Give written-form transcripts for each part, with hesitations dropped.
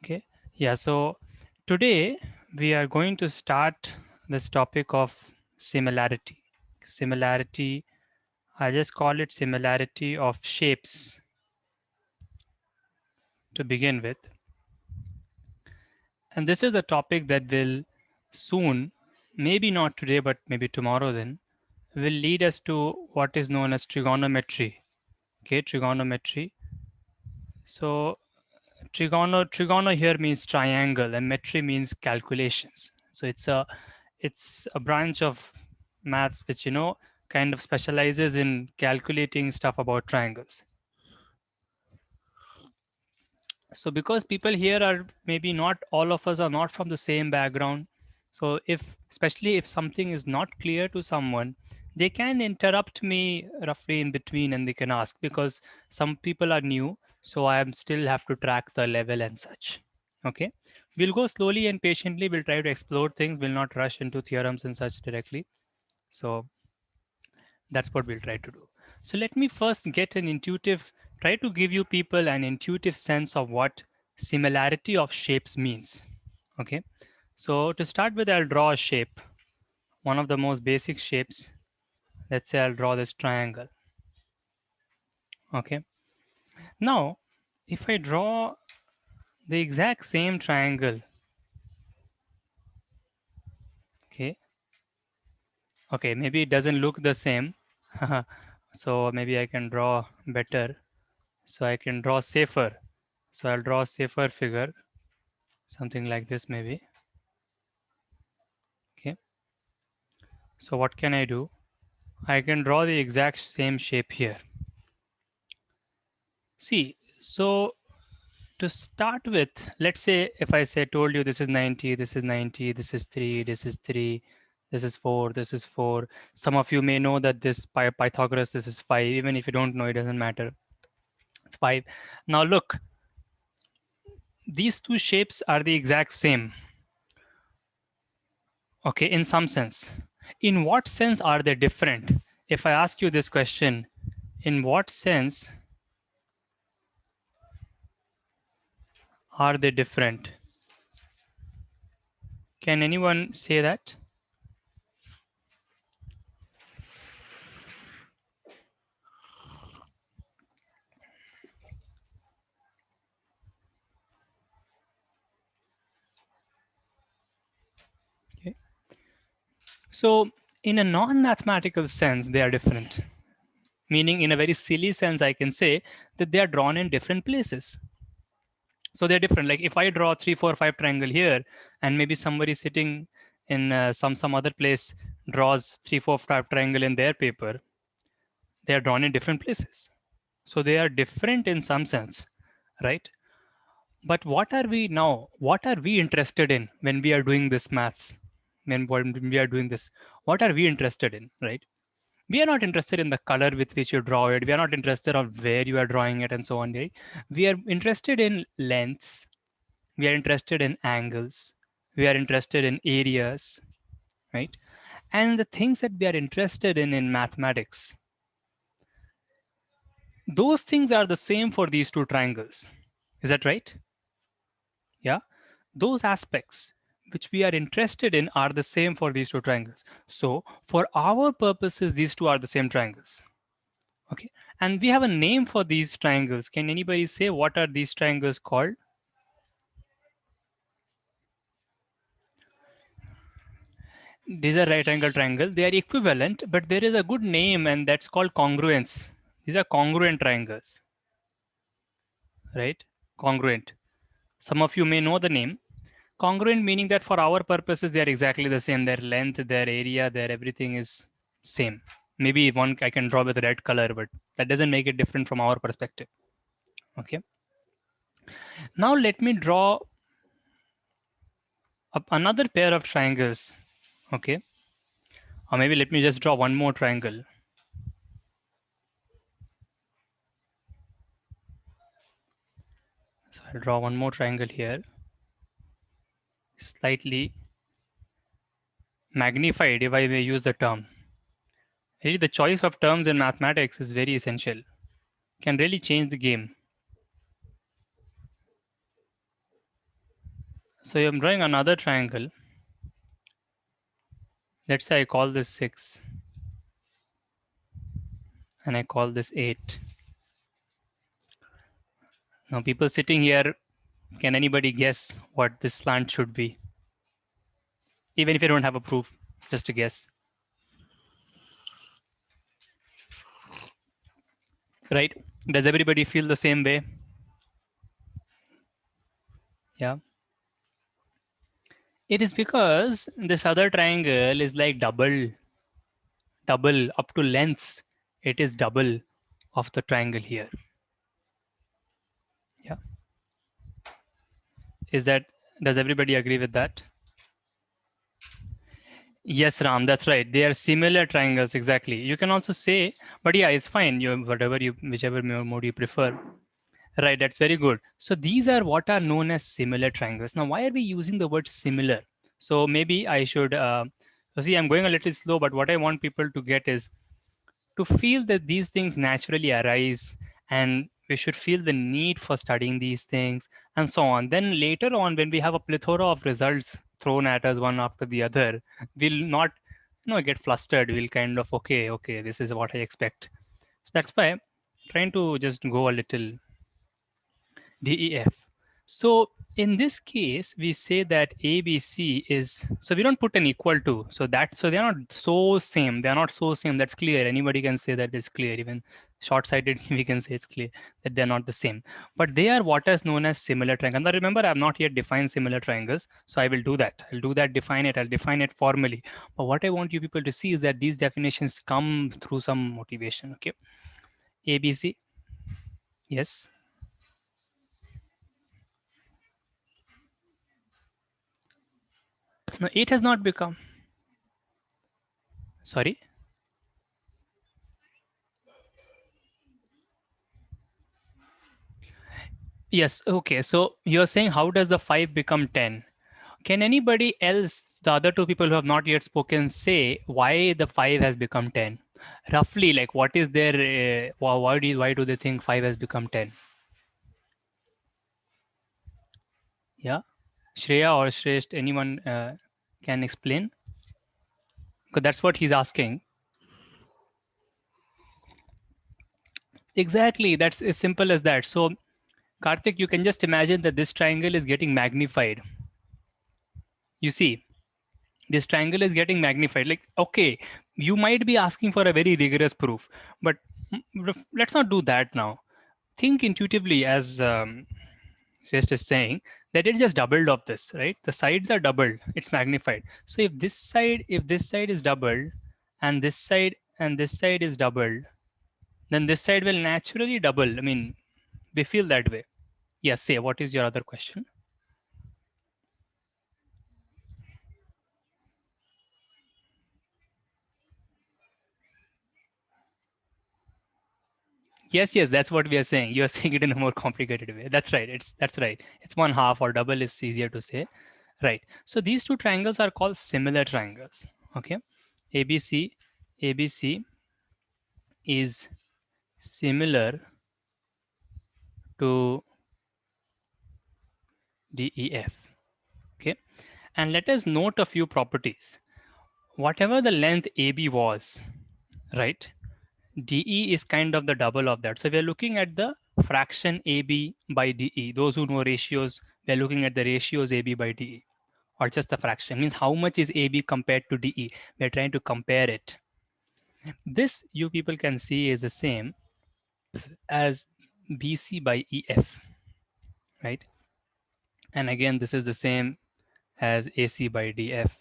Okay. Yeah. So today we are going to start this topic of similarity. Similarity, I just call it similarity of shapes to begin with. And this is a topic that will soon, maybe not today, but maybe tomorrow then, will lead us to what is known as trigonometry. Okay, trigonometry. So trigono here means triangle and metry means calculations. So it's a branch of maths which kind of specializes in calculating stuff about triangles. So because people here are maybe not all of us are not from the same background, so if especially if something is not clear to someone, they can interrupt me roughly in between and they can ask, because some people are new, so I am still have to track the level and such. Okay, we'll go slowly and patiently. We'll try to explore things. We'll not rush into theorems and such directly. So that's what we'll try to do. So let me first try to give you people an intuitive sense of what similarity of shapes means. Okay. So to start with, I'll draw a shape, one of the most basic shapes. Let's say I'll draw this triangle. Okay. Now, if I draw the exact same triangle, okay, okay, maybe it doesn't look the same. So maybe I can draw better. So I can draw safer. So I'll draw a safer figure, something like this maybe. Okay. So what can I do? I can draw the exact same shape here. See, so to start with, let's say if I say told you this is 90, this is 90, this is 3, this is 3, this is 4, this is 4. Some of you may know that this Pythagoras, this is 5. Even if you don't know, it doesn't matter. It's 5. Now look, these two shapes are the exact same. Okay, in some sense. In what sense are they different? If I ask you this question, in what sense are they different? Can anyone say that? Okay. So, in a non mathematical sense, they are different. Meaning, in a very silly sense, I can say that they are drawn in different places. So, they're different. Like if I draw 3, 4, 5 triangle here, and maybe somebody sitting in some other place draws 3, 4, 5 triangle in their paper, they are drawn in different places. So, they are different in some sense, right? But what are we now? What are we interested in when we are doing this maths? When we are doing this, what are we interested in, right? We are not interested in the color with which you draw it. We are not interested on where you are drawing it and so on, right? We are interested in lengths. We are interested in angles. We are interested in areas, right? And the things that we are interested in mathematics, those things are the same for these two triangles. Is that right? Yeah, those aspects which we are interested in are the same for these two triangles. So for our purposes, these two are the same triangles. Okay, and we have a name for these triangles. Can anybody say what are these triangles called? These are right angle triangle. They are equivalent, but there is a good name, and that's called congruence. These are congruent triangles, right? Congruent. Some of you may know the name. Congruent meaning that for our purposes they are exactly the same. Their length, their area, their everything is same. Maybe one I can draw with red color, but that doesn't make it different from our perspective. Okay. Now let me draw up another pair of triangles. Okay. Or maybe let me just draw one more triangle. So I'll draw one more triangle here, slightly magnified if I may use the term. Really, the choice of terms in mathematics is very essential. Can really change the game. So I'm drawing another triangle. Let's say I call this 6 and I call this 8. Now people sitting here, can anybody guess what this slant should be? Even if you don't have a proof, just a guess. Right? Does everybody feel the same way? Yeah. It is because this other triangle is like double up to lengths. It is double of the triangle here. Yeah. Does everybody agree with that? Yes, Ram, that's right. They are similar triangles, exactly. You can also say, but yeah, it's fine. Whichever mode you prefer. Right, that's very good. So these are what are known as similar triangles. Now, why are we using the word similar? So maybe I should, so see, I'm going a little slow, but what I want people to get is to feel that these things naturally arise and we should feel the need for studying these things and so on. Then later on, when we have a plethora of results thrown at us one after the other, we'll not get flustered. We'll kind of, okay, this is what I expect. So that's why I'm trying to just go a little DEF. So in this case, we say that ABC is, so we don't put an equal to. So they're not so same. They're not so same. That's clear. Anybody can say that it's clear. Even short-sighted, we can say it's clear that they're not the same. But they are what is known as similar triangles. Now remember, I have not yet defined similar triangles. So I will do that. I'll do that, define it. I'll define it formally. But what I want you people to see is that these definitions come through some motivation. Okay. ABC. Yes. No, it has not become. Sorry. Yes. Okay. So you're saying how does the 5 become 10? Can anybody else, the other two people who have not yet spoken, say why the 5 has become 10? Roughly, like what is their, why do they think 5 has become 10? Yeah. Shreya or Shresht, anyone can explain? Because that's what he's asking. Exactly. That's as simple as that. So, Karthik, you can just imagine that this triangle is getting magnified. You see, this triangle is getting magnified. Like, okay, you might be asking for a very rigorous proof, but let's not do that now. Think intuitively, as Shrest is saying, that it's just doubled of this, right? The sides are doubled, it's magnified. So if this side is doubled, and this side is doubled, then this side will naturally double. I mean, we feel that way. Yes, say, what is your other question? Yes, that's what we are saying. You are saying it in a more complicated way. That's right. It's one half, or double is easier to say. Right. So these two triangles are called similar triangles. Okay. ABC, ABC is similar to DEF. Okay. And let us note a few properties. Whatever the length AB was, right? DE is kind of the double of that. So we are looking at the fraction AB by DE. Those who know ratios, we are looking at the ratios AB by DE, or just the fraction. Means how much is AB compared to DE. We are trying to compare it. This you people can see is the same as BC by EF, right? And again, this is the same as AC by DF.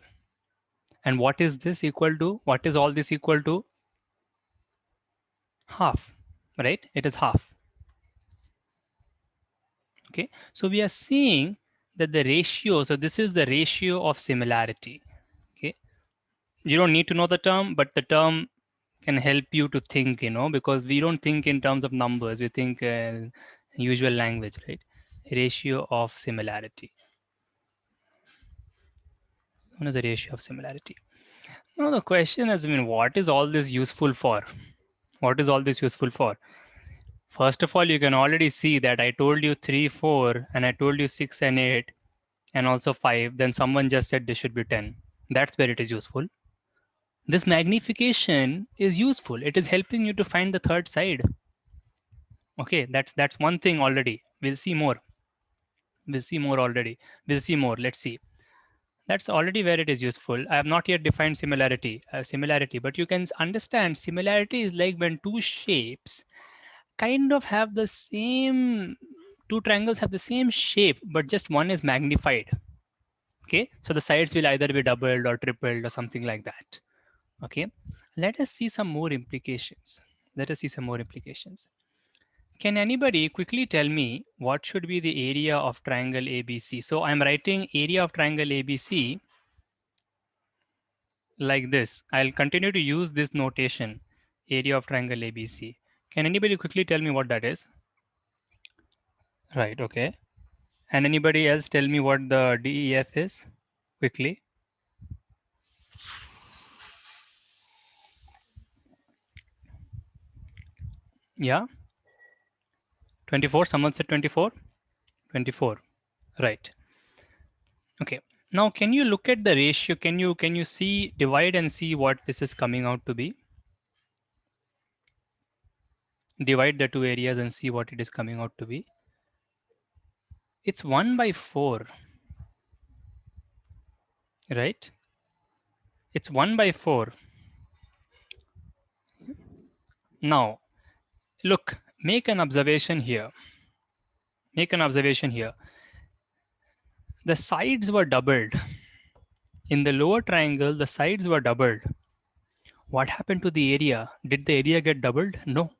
And what is this equal to? What is all this equal to? Half, right? It is half. Okay, so we are seeing that the ratio, so this is the ratio of similarity. Okay, you don't need to know the term, but the term can help you to think, because we don't think in terms of numbers, we think usual language, right? Ratio of similarity. What is the ratio of similarity? Now the question is, what is all this useful for? What is all this useful for? First of all, you can already see that I told you 3, 4, and I told you 6 and 8. and also 5, then someone just said this should be 10. That's where it is useful. This magnification is useful. It is helping you to find the third side. Okay, that's one thing already. We'll see more. We'll see more already. We'll see more. Let's see. That's already where it is useful. I have not yet defined similarity, but you can understand similarity is like when two shapes kind of have the same, two triangles have the same shape, but just one is magnified. Okay, so the sides will either be doubled or tripled or something like that. Okay, let us see some more implications. Let us see some more implications. Can anybody quickly tell me what should be the area of triangle ABC? So I'm writing area of triangle ABC like this. I'll continue to use this notation, area of triangle ABC. Can anybody quickly tell me what that is? Right, okay. And anybody else tell me what the DEF is? Quickly. Yeah, 24. Someone said 24. 24. Right. Okay. Now, can you look at the ratio? Can you see, divide and see what this is coming out to be? Divide the two areas and see what it is coming out to be. It's 1 by 4, right? It's 1 by 4. Now, look, make an observation here. Make an observation here. The sides were doubled. In the lower triangle, the sides were doubled. What happened to the area? Did the area get doubled? No.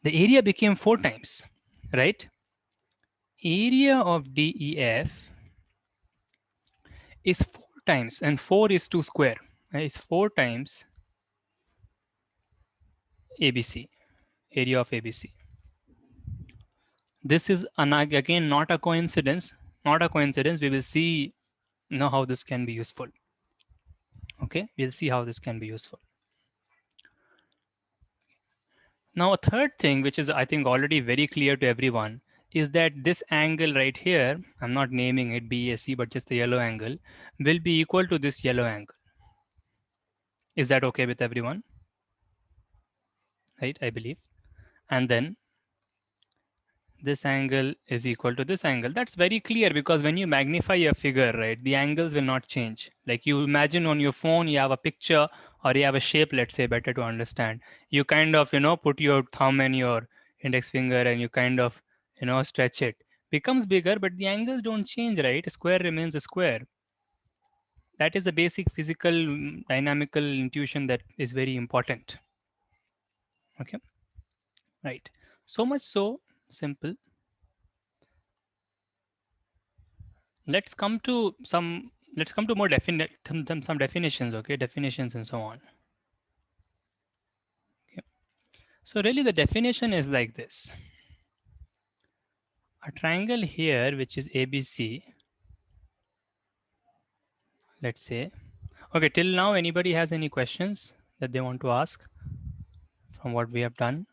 The area became 4 times, right? Area of DEF is 4 times, and 4 is 2 square. Right? It's 4 times ABC, area of ABC. This is again not a coincidence. Not a coincidence. We will see how this can be useful. Okay, we'll see how this can be useful. Now, a third thing, which is I think already very clear to everyone, is that this angle right here, I'm not naming it BAC, but just the yellow angle, will be equal to this yellow angle. Is that okay with everyone? Right, I believe. And then this angle is equal to this angle. That's very clear because when you magnify a figure, right, the angles will not change. Like you imagine on your phone, you have a picture or you have a shape, let's say, better to understand. You kind of, put your thumb and your index finger and you kind of, stretch it. Becomes bigger, but the angles don't change, right? A square remains a square. That is the basic physical, dynamical intuition that is very important. Okay, right. So much so simple. Let's come to more definite some definitions. Okay, definitions and so on. Okay. So really the definition is like this: a triangle here which is ABC, let's say. Okay, till now anybody has any questions that they want to ask from what we have done?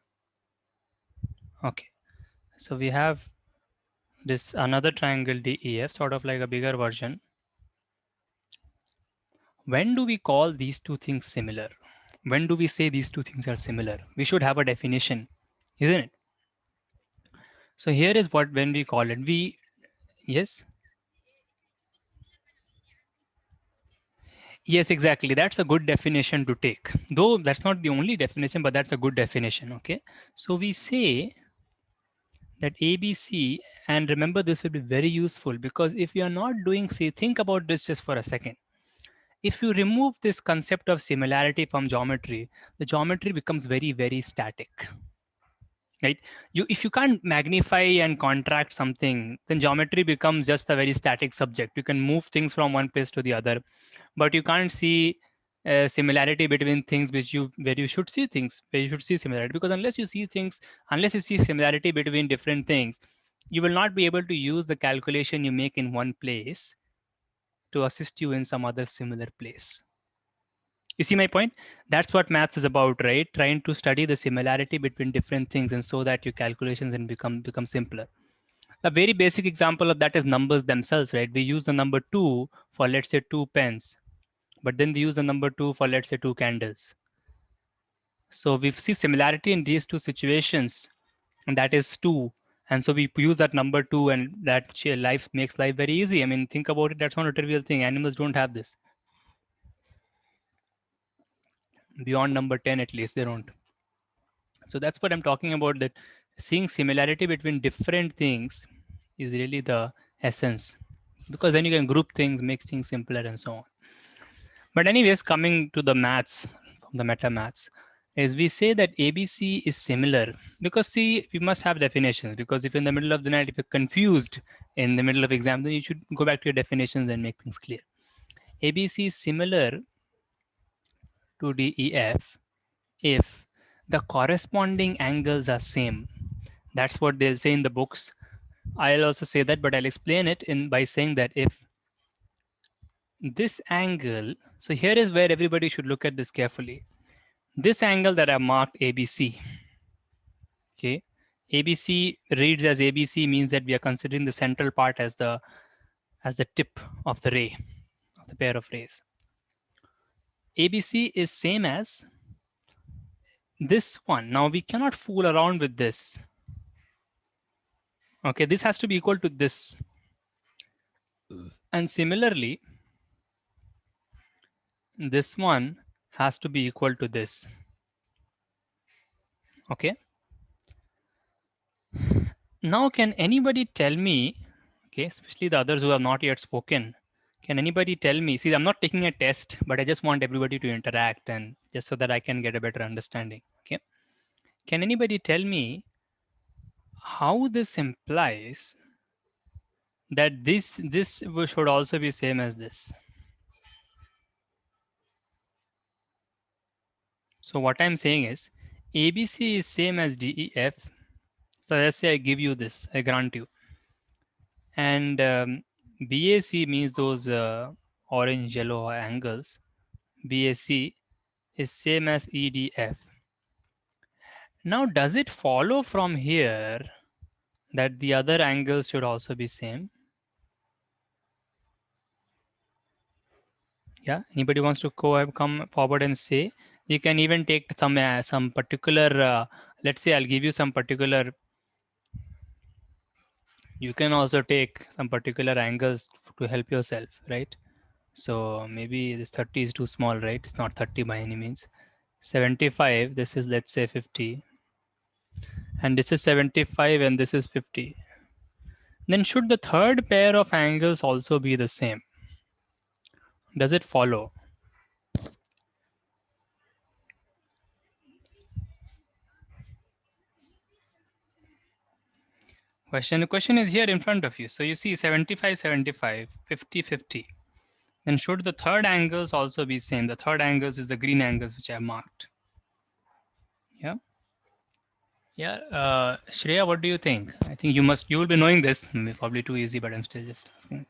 Okay, so we have this another triangle DEF, sort of like a bigger version. When do we call these two things similar? When do we say these two things are similar? We should have a definition, isn't it? So here is what when we call it. Yes, yes, exactly. That's a good definition to take. Though that's not the only definition, but that's a good definition. Okay. So we say that ABC, and remember this will be very useful because if you are not doing, say, think about this just for a second. If you remove this concept of similarity from geometry, the geometry becomes very, very static. Right? If you can't magnify and contract something, then geometry becomes just a very static subject. You can move things from one place to the other, but you can't see similarity between things where you should see things, where you should see similarity, because unless you see similarity between different things, you will not be able to use the calculation you make in one place to assist you in some other similar place. You see my point? That's what maths is about, right? Trying to study the similarity between different things, and so that your calculations and become simpler. A very basic example of that is numbers themselves, right? We use the number 2 for, let's say, 2 pens, but then we use the number 2 for, let's say, 2 candles. So we see similarity in these two situations, and that is 2. And so we use that number 2, and that life makes life very easy. I mean, think about it, that's not a trivial thing. Animals don't have this. Beyond number 10, at least, they don't. So that's what I'm talking about, that seeing similarity between different things is really the essence, because then you can group things, make things simpler, and so on. But anyways, coming to the maths, from the meta maths, is we say that ABC is similar because, see, we must have definitions, because if in the middle of the night, if you're confused in the middle of exam, then you should go back to your definitions and make things clear. ABC is similar to DEF if the corresponding angles are same. That's what they'll say in the books. I'll also say that, but I'll explain it in by saying that if this angle, so here is where everybody should look at this carefully. This angle that I marked ABC, okay, ABC reads as ABC means that we are considering the central part as the tip of the ray, of the pair of rays. ABC is same as this one. Now we cannot fool around with this. Okay, this has to be equal to this. And similarly, this one has to be equal to this. Okay. Now, can anybody tell me, okay, especially the others who have not yet spoken, can anybody tell me, see, I'm not taking a test, but I just want everybody to interact and just so that I can get a better understanding. Okay. Can anybody tell me how this implies that this should also be same as this? So what I'm saying is ABC is same as DEF. So let's say I give you this, I grant you. And BAC means those orange yellow angles. BAC is same as EDF. Now, does it follow from here that the other angles should also be same? Yeah, anybody wants to come forward and say? You can even take some particular, let's say I'll give you some particular, you can also take some particular angles to help yourself, right? So maybe this 30 is too small, right? It's not 30 by any means. 75, this is, let's say, 50. And this is 75 and this is 50. Then should the third pair of angles also be the same? Does it follow? The question is here in front of you. So you see 75, 75, 50, 50. Then should the third angles also be same? The third angles is the green angles which I marked. Yeah. Yeah. Shreya, what do you think? I think you will be knowing this. Probably too easy, but I'm still just asking.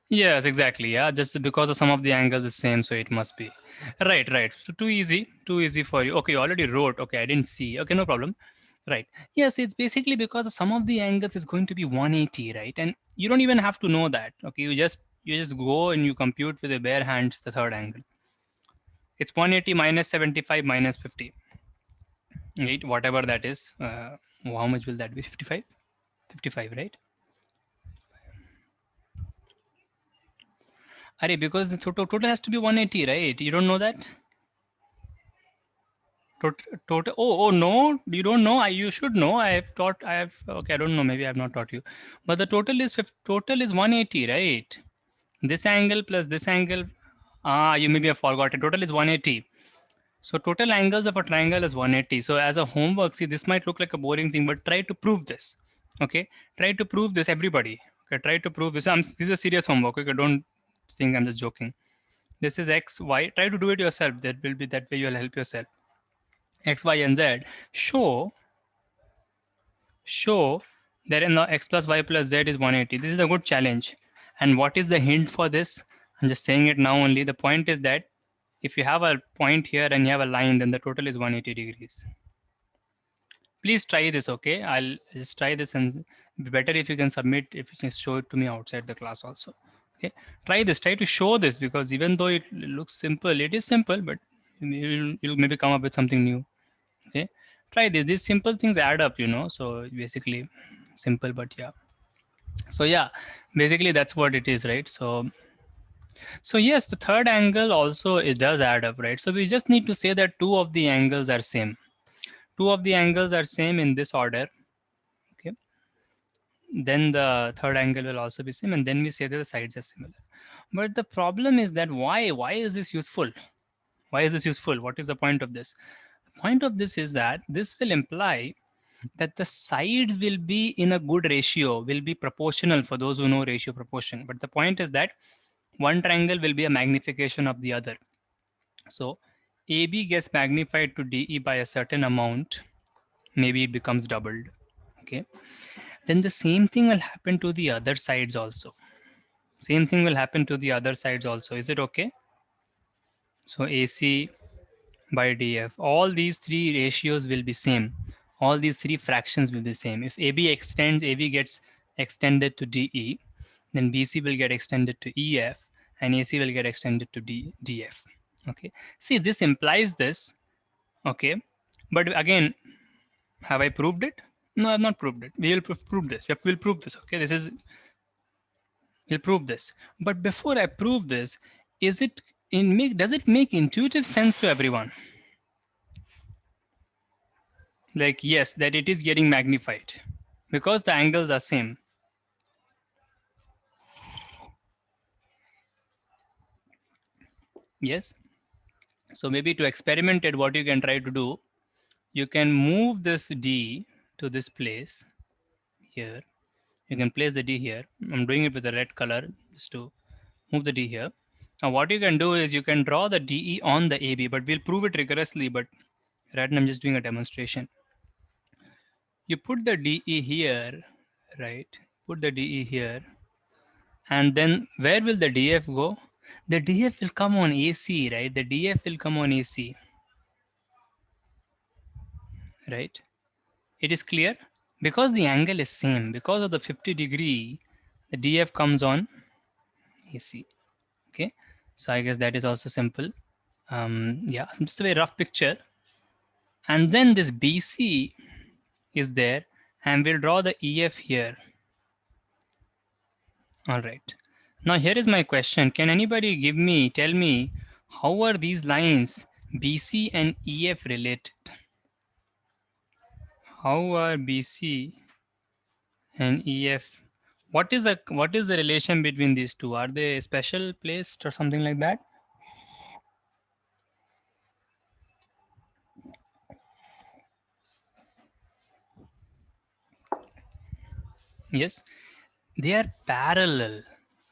Yes, exactly. Yeah, just because of some of the angles is same, so it must be. Right, right. So too easy for you. Okay, you already wrote. Okay, I didn't see. Okay, no problem. Right. Yes, it's basically because some of the angles is going to be 180, right? And you don't even have to know that. Okay, you just go and you compute with your bare hands the third angle. It's 180 minus 75 minus 50. Right, whatever that is. How much will that be? 55? 55, right? Arey, because the total has to be 180, right? You don't know that? Total. Oh no, you don't know. You should know. I have taught. I have. Okay, I don't know. Maybe I have not taught you. But the total is 180, right? This angle plus this angle. You maybe have forgotten. Total is 180. So total angles of a triangle is 180. So as a homework, see, this might look like a boring thing, but try to prove this. Okay, try to prove this, everybody. Okay, try to prove this. This is a serious homework. Okay, don't think I'm just joking. This is x, y. Try to do it yourself. That way you'll help yourself. X, Y, and Z. Show that in the x plus y plus z is 180. This is a good challenge. And what is the hint for this? I'm just saying it now only. The point is that If you have a point here and you have a line, then the total is 180 degrees. Please try this, okay? I'll just try this, and better if you can submit, if you can show it to me outside the class also. Okay, try this, try to show this, because even though it looks simple, it is simple, but you'll maybe come up with something new. Okay, try this. These simple things add up, you know. So basically, simple, but yeah. So yeah, basically that's what it is, right? So yes, the third angle also, it does add up, right? So we just need to say that two of the angles are same. Two of the angles are same in this order. Okay, then the third angle will also be same, and then we say that the sides are similar. But the problem is that why is this useful? Why is this useful? What is the point of this? The point of this is that this will imply that the sides will be in a good ratio, will be proportional, for those who know ratio proportion. But the point is that one triangle will be a magnification of the other. So AB gets magnified to DE by a certain amount, maybe it becomes doubled. Okay, then the same thing will happen to the other sides also. Same thing will happen to the other sides also. Is it okay? So AC by DF, all these three ratios will be same. All these three fractions will be same. If AB extends, AB gets extended to DE, then BC will get extended to EF, and AC will get extended to DF. Okay. See, this implies this. Okay. But again, have I proved it? No, I've not proved it. We will prove this. We'll prove this. Okay. We'll prove this. But before I prove this, does it make intuitive sense to everyone? Like, yes, that it is getting magnified because the angles are same. Yes. So maybe to experiment it, what you can try to do, you can move this D to this place here. You can place the D here. I'm doing it with the red color just to move the D here. Now what you can do is you can draw the DE on the AB, but we'll prove it rigorously. But right now I'm just doing a demonstration. You put the DE here, right? Put the DE here. And then where will the DF go? The DF will come on AC, right? The DF will come on AC, right? It is clear? Because the angle is same, because of the 50 degree, the DF comes on AC. Okay, so I guess that is also simple. Yeah, just a very rough picture. And then this BC is there, and we'll draw the EF here. All right. Now here is my question. Can anybody tell me, how are these lines BC and EF related? How are BC and EF? What is the relation between these two? Are they special placed or something like that? Yes, they are parallel.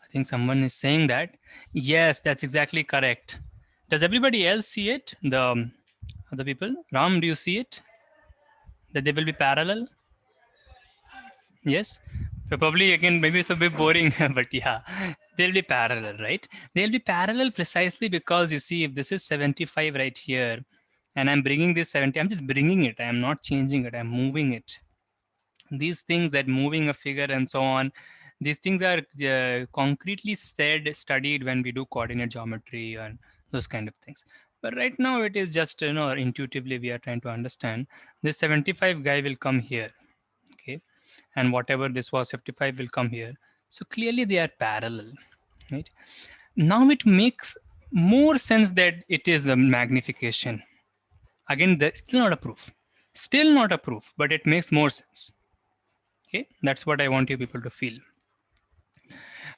I think someone is saying that. Yes, that's exactly correct. Does everybody else see it? The other people? Ram, do you see it? That they will be parallel? Yes. So probably again, maybe it's a bit boring, but yeah, they'll be parallel, right? They'll be parallel precisely because you see, if this is 75 right here, and I'm bringing this 70, I'm just bringing it. I'm not changing it. I'm moving it. These things, that moving a figure and so on, these things are concretely studied when we do coordinate geometry and those kind of things. But right now it is just, intuitively we are trying to understand. This 75 guy will come here. Okay, and whatever this was 55 will come here. So clearly they are parallel, right? Now it makes more sense that it is a magnification. Again, that's still not a proof. Still not a proof, but it makes more sense. Okay, that's what I want you people to feel.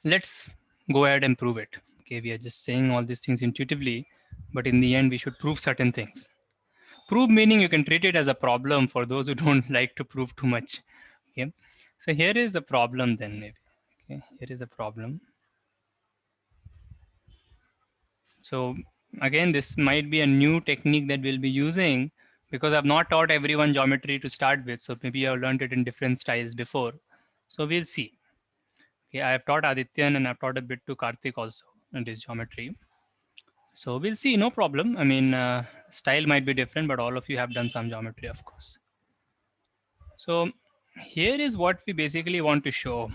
Let's go ahead and prove it. Okay, we are just saying all these things intuitively, but in the end, we should prove certain things. Prove meaning you can treat it as a problem for those who don't like to prove too much. Okay, so here is a problem then, maybe. Okay, here is a problem. So again, this might be a new technique that we'll be using, because I've not taught everyone geometry to start with. So maybe I've learned it in different styles before. So we'll see. Okay, I have taught Adityan and I've taught a bit to Karthik also in this geometry. So we'll see, no problem. I mean, style might be different, but all of you have done some geometry, of course. So here is what we basically want to show.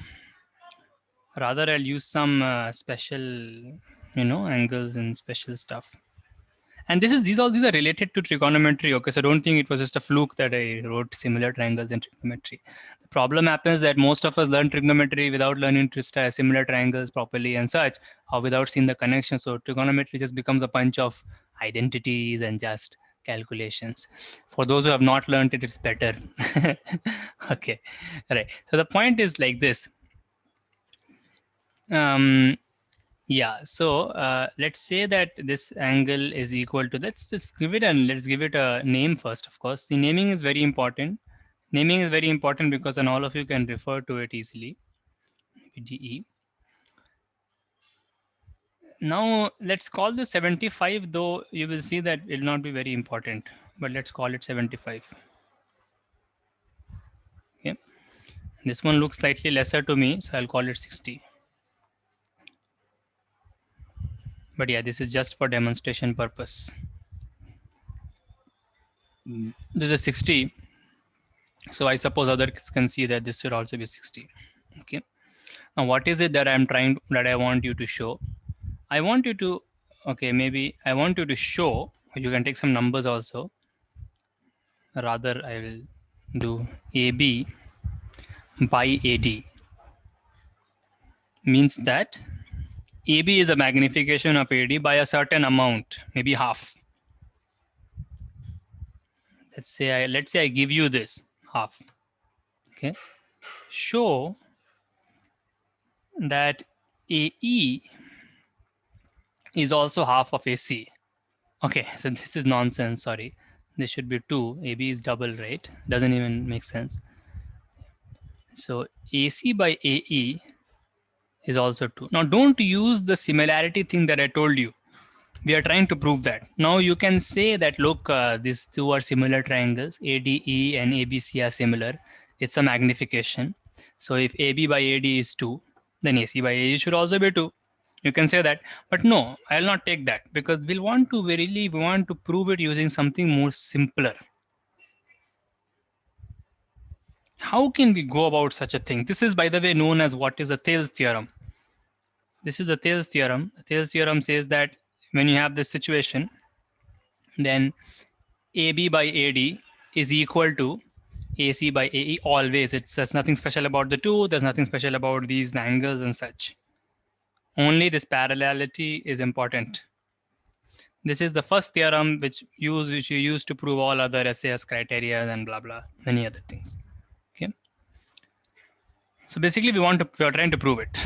Rather, I'll use some special, angles and special stuff. And these are related to trigonometry. Okay, so don't think it was just a fluke that I wrote similar triangles in trigonometry. The problem happens that most of us learn trigonometry without learning similar triangles properly and such, or without seeing the connection. So trigonometry just becomes a bunch of identities and just calculations. For those who have not learned it, it's better. Okay, right. So the point is like this. Yeah, so let's say that this angle is equal to, let's just give it let's give it a name first, of course. The naming is very important. Naming is very important because then all of you can refer to it easily. DE. Now let's call this 75, though you will see that it will not be very important, but let's call it 75. Okay. This one looks slightly lesser to me, so I'll call it 60. But yeah, this is just for demonstration purpose. This is 60. So I suppose others can see that this should also be 60. Okay. Now what is it that I want you to show? I want you to, okay, maybe I want you to show, you can take some numbers also. Rather, I will do AB by AD. Means that AB is a magnification of AD by a certain amount, maybe half. Let's say I give you this half. Okay. Show that AE is also half of AC. Okay, so this is nonsense, sorry. This should be 2. AB is double, right? Doesn't even make sense. So AC by AE is also 2. Now don't use the similarity thing that I told you. We are trying to prove that. Now you can say that, look, these two are similar triangles. ADE and ABC are similar. It's a magnification. So if AB by AD is 2, then AC by AE should also be 2. You can say that, but no, I'll not take that because we want to prove it using something more simpler. How can we go about such a thing? This is, by the way, known as what is a Thales theorem. This is the Thales theorem. The Thales theorem says that when you have this situation, then AB by AD is equal to AC by AE always. There's nothing special about the two. There's nothing special about these angles and such. Only this parallelity is important. This is the first theorem which you use to prove all other SAS criteria and blah blah, many other things. Okay. So basically, we are trying to prove it.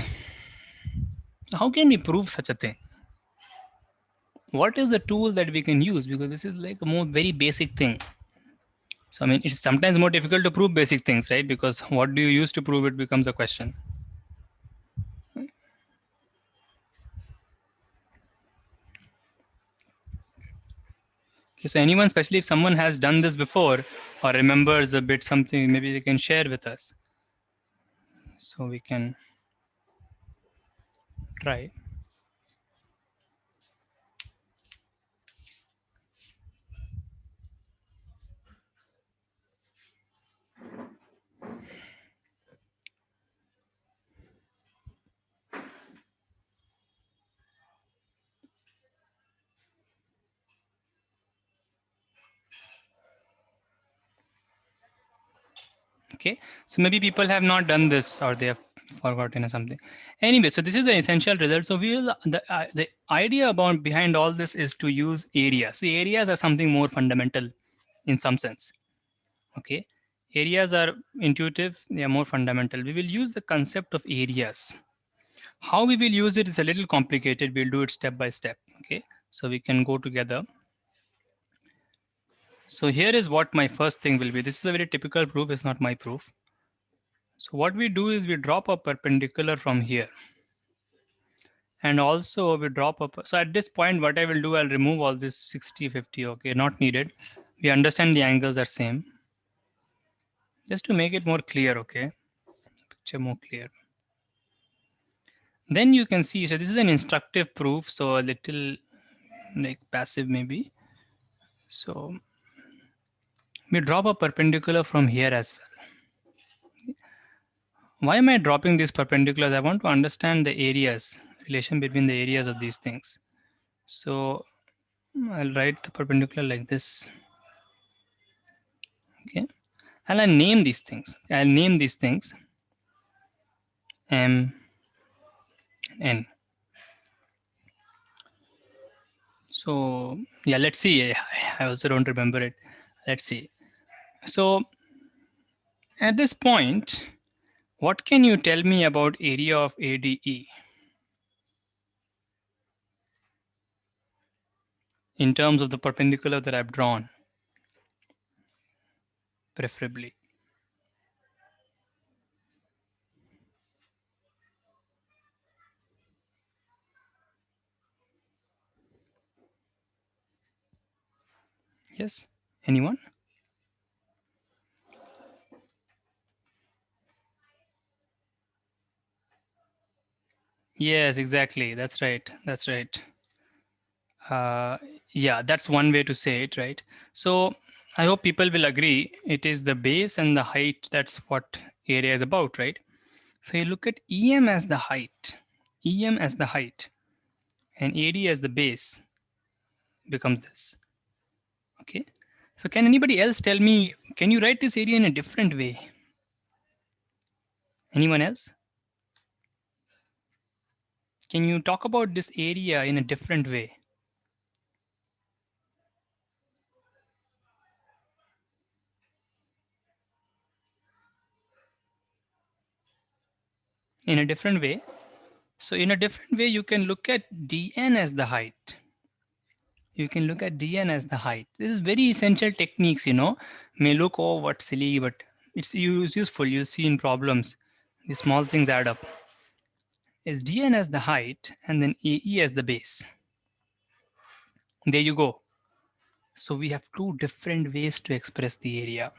So how can we prove such a thing? What is the tool that we can use? Because this is like a more very basic thing. So I mean, it's sometimes more difficult to prove basic things, right? Because what do you use to prove it becomes a question. Okay, so anyone, especially if someone has done this before or remembers a bit something, maybe they can share with us. So we can try. Okay, so maybe people have not done this or they have forgotten or something. Anyway, so this is the essential result. So the idea behind all this is to use areas. See, areas are something more fundamental in some sense. Okay, areas are intuitive, they are more fundamental. We will use the concept of areas. How we will use it is a little complicated. We'll do it step by step. Okay, so we can go together. So here is what my first thing will be. This is a very typical proof. It's not my proof. So what we do is we drop a perpendicular from here. And also we drop up. So at this point, what I will do, I'll remove all this 60, 50. Okay, not needed. We understand the angles are same. Just to make it more clear, okay? Picture more clear. Then you can see, so this is an instructive proof. So a little like passive maybe. So we drop a perpendicular from here as well. Why am I dropping these perpendiculars? I want to understand the areas, relation between the areas of these things. So I'll write the perpendicular like this. Okay. And I'll name these things. I'll name these things M and N. So yeah, let's see. I also don't remember it. Let's see. So at this point, what can you tell me about area of ADE in terms of the perpendicular that I've drawn, preferably? Yes? Anyone? Yes, exactly. That's right. That's right. Uh, yeah, that's one way to say it, right? So I hope people will agree it is the base and the height. That's what area is about, right? So you look at EM as the height, EM as the height, and AD as the base becomes this. Okay. So can anybody else tell me, can you write this area in a different way? Anyone else? Can you talk about this area in a different way? In a different way. So in a different way, you can look at dn as the height. You can look at dn as the height. This is very essential techniques, may look, oh, what silly, but it's useful. You see in problems, the small things add up. Is dn as the height and then ae as the base. There you go. So we have two different ways to express the area.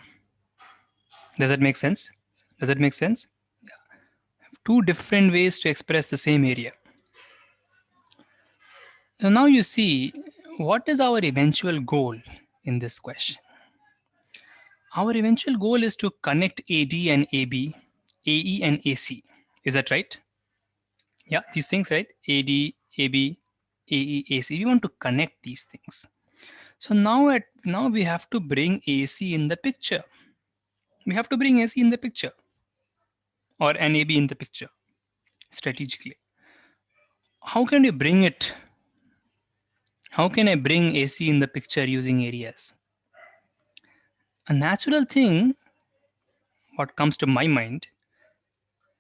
Does that make sense? Does that make sense? Two different ways to express the same area. So now you see, what is our eventual goal in this question? Our eventual goal is to connect AD and AB, AE and AC. Is that right? Yeah, these things, right? AD, AB, AE, AC. We want to connect these things. So now we have to bring AC in the picture. We have to bring AC in the picture or an AB in the picture strategically. How can we bring it? How can I bring AC in the picture using areas? A natural thing, what comes to my mind,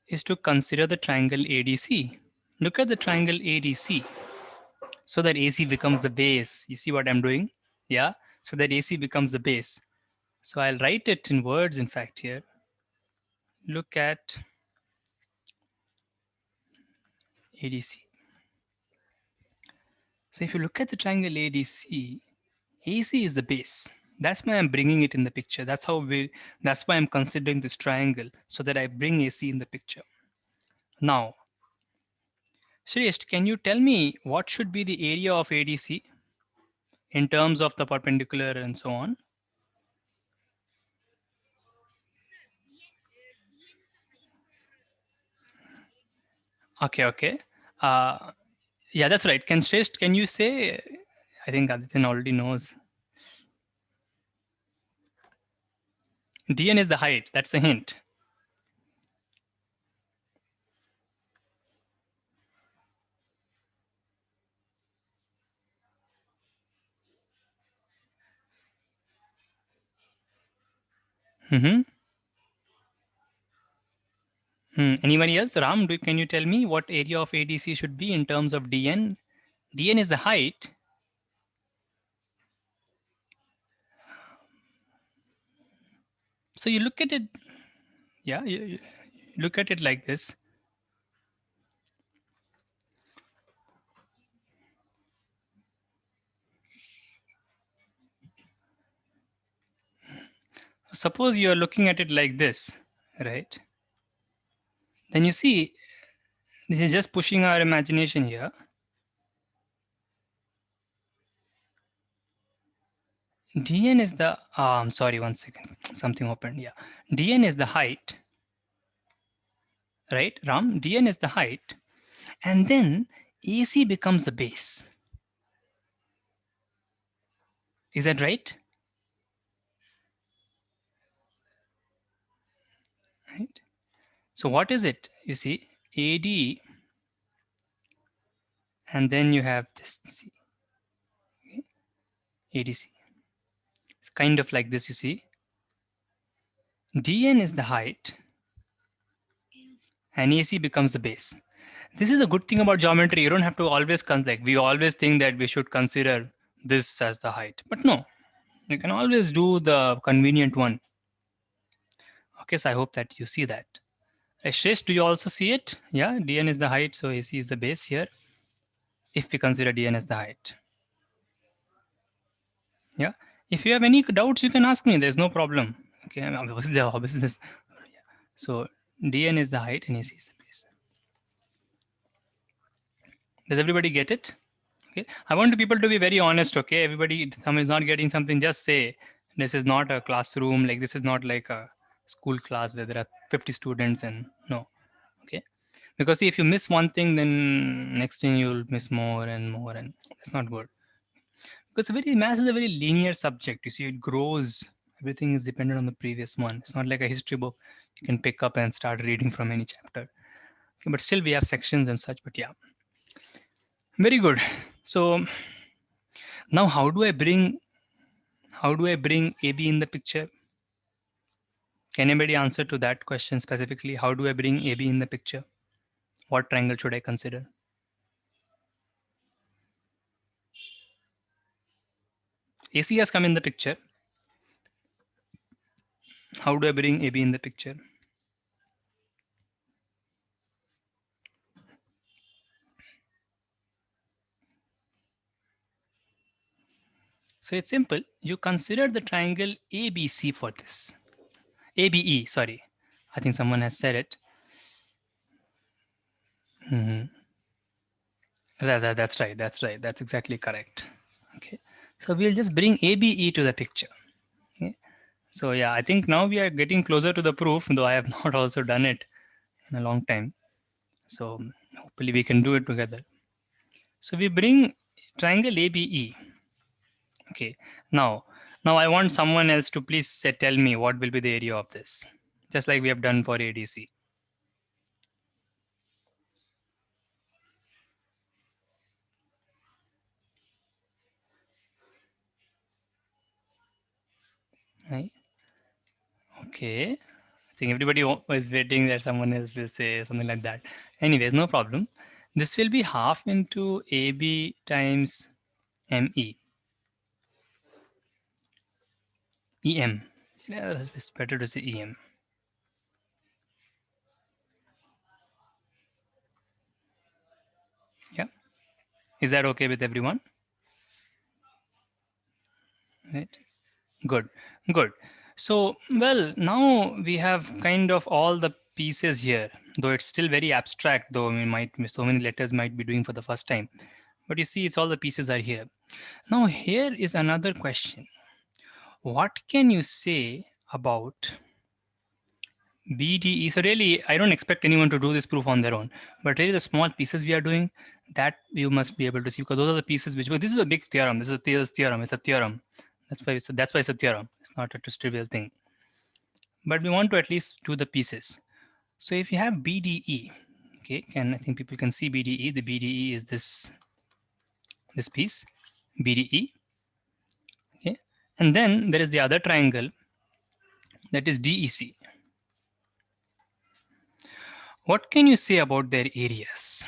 is to consider the triangle ADC. Look at the triangle ADC so that AC becomes the base. You see what I'm doing? Yeah. So that AC becomes the base. So I'll write it in words, in fact, here. Look at ADC. So if you look at the triangle ADC, AC is the base. That's why I'm bringing it in the picture. That's why I'm considering this triangle so that I bring AC in the picture. Now, Shreyast, can you tell me what should be the area of ADC in terms of the perpendicular and so on? Okay. Uh, yeah, that's right. Can you say? I think Adityan already knows. Dn is the height. That's the hint. Mm-hmm. Anybody else? Ram, can you tell me what area of ADC should be in terms of Dn? Dn is the height. So you look at it. Yeah, you look at it like this. Suppose you are looking at it like this, right? Then you see, this is just pushing our imagination here. dn is the, sorry, one second, something opened. Yeah, dn is the height, right, Ram? dn is the height, and then AC becomes the base. Is that right? Right. So what is it? You see, AD, and then you have this C, okay? ADC. It's kind of like this, you see. dn is the height, and AC becomes the base. This is a good thing about geometry. You don't have to always like we always think that we should consider this as the height, but no, you can always do the convenient one. Okay, so I hope that you see that. Shresh, do you also see it? Yeah, dn is the height, so AC is the base here. If we consider dn as the height, yeah. If you have any doubts, you can ask me. There's no problem. Okay, obviously this. So dn is the height and AC is the base. Does everybody get it? Okay, I want people to be very honest. Okay, everybody, if someone is not getting something, just say this is not a classroom. Like this is not like a school class where there are 50 students and no. Okay, because see, if you miss one thing, then next thing you'll miss more and more, and that's not good. Because very math is a very linear subject. You see, it grows. Everything is dependent on the previous one. It's not like a history book you can pick up and start reading from any chapter. Okay, but still we have sections and such. But yeah, very good. So now how do I bring AB in the picture? Can anybody answer to that question specifically? How do I bring AB in the picture? What triangle should I consider? AC has come in the picture. How do I bring AB in the picture? So it's simple. You consider the triangle ABC for this. ABE, sorry. I think someone has said it. Mhm. That's right. That's right. That's exactly correct. Okay. So we'll just bring ABE to the picture. Okay. So yeah, I think now we are getting closer to the proof, though I have not also done it in a long time. So hopefully we can do it together. So we bring triangle ABE. Okay. Now I want someone else to please tell me what will be the area of this, just like we have done for ADC. Right. Okay. I think everybody was waiting that someone else will say something like that. Anyways, no problem. This will be half into AB times ME. EM. Yeah, it's better to say EM. Yeah. Is that okay with everyone? Right. Good. Good. So, well, now we have kind of all the pieces here, though it's still very abstract, though we might so many letters might be doing for the first time. But you see, it's all the pieces are here. Now, here is another question. What can you say about BDE? So really, I don't expect anyone to do this proof on their own, but really the small pieces we are doing, that you must be able to see, because those are the pieces which, but this is a big theorem. This is a Thales theorem. It's a theorem. That's why it's a theorem. It's not a just trivial thing. But we want to at least do the pieces. So if you have BDE, okay, I think people can see BDE. The BDE is this piece, BDE, okay, and then there is the other triangle, that is DEC. What can you say about their areas?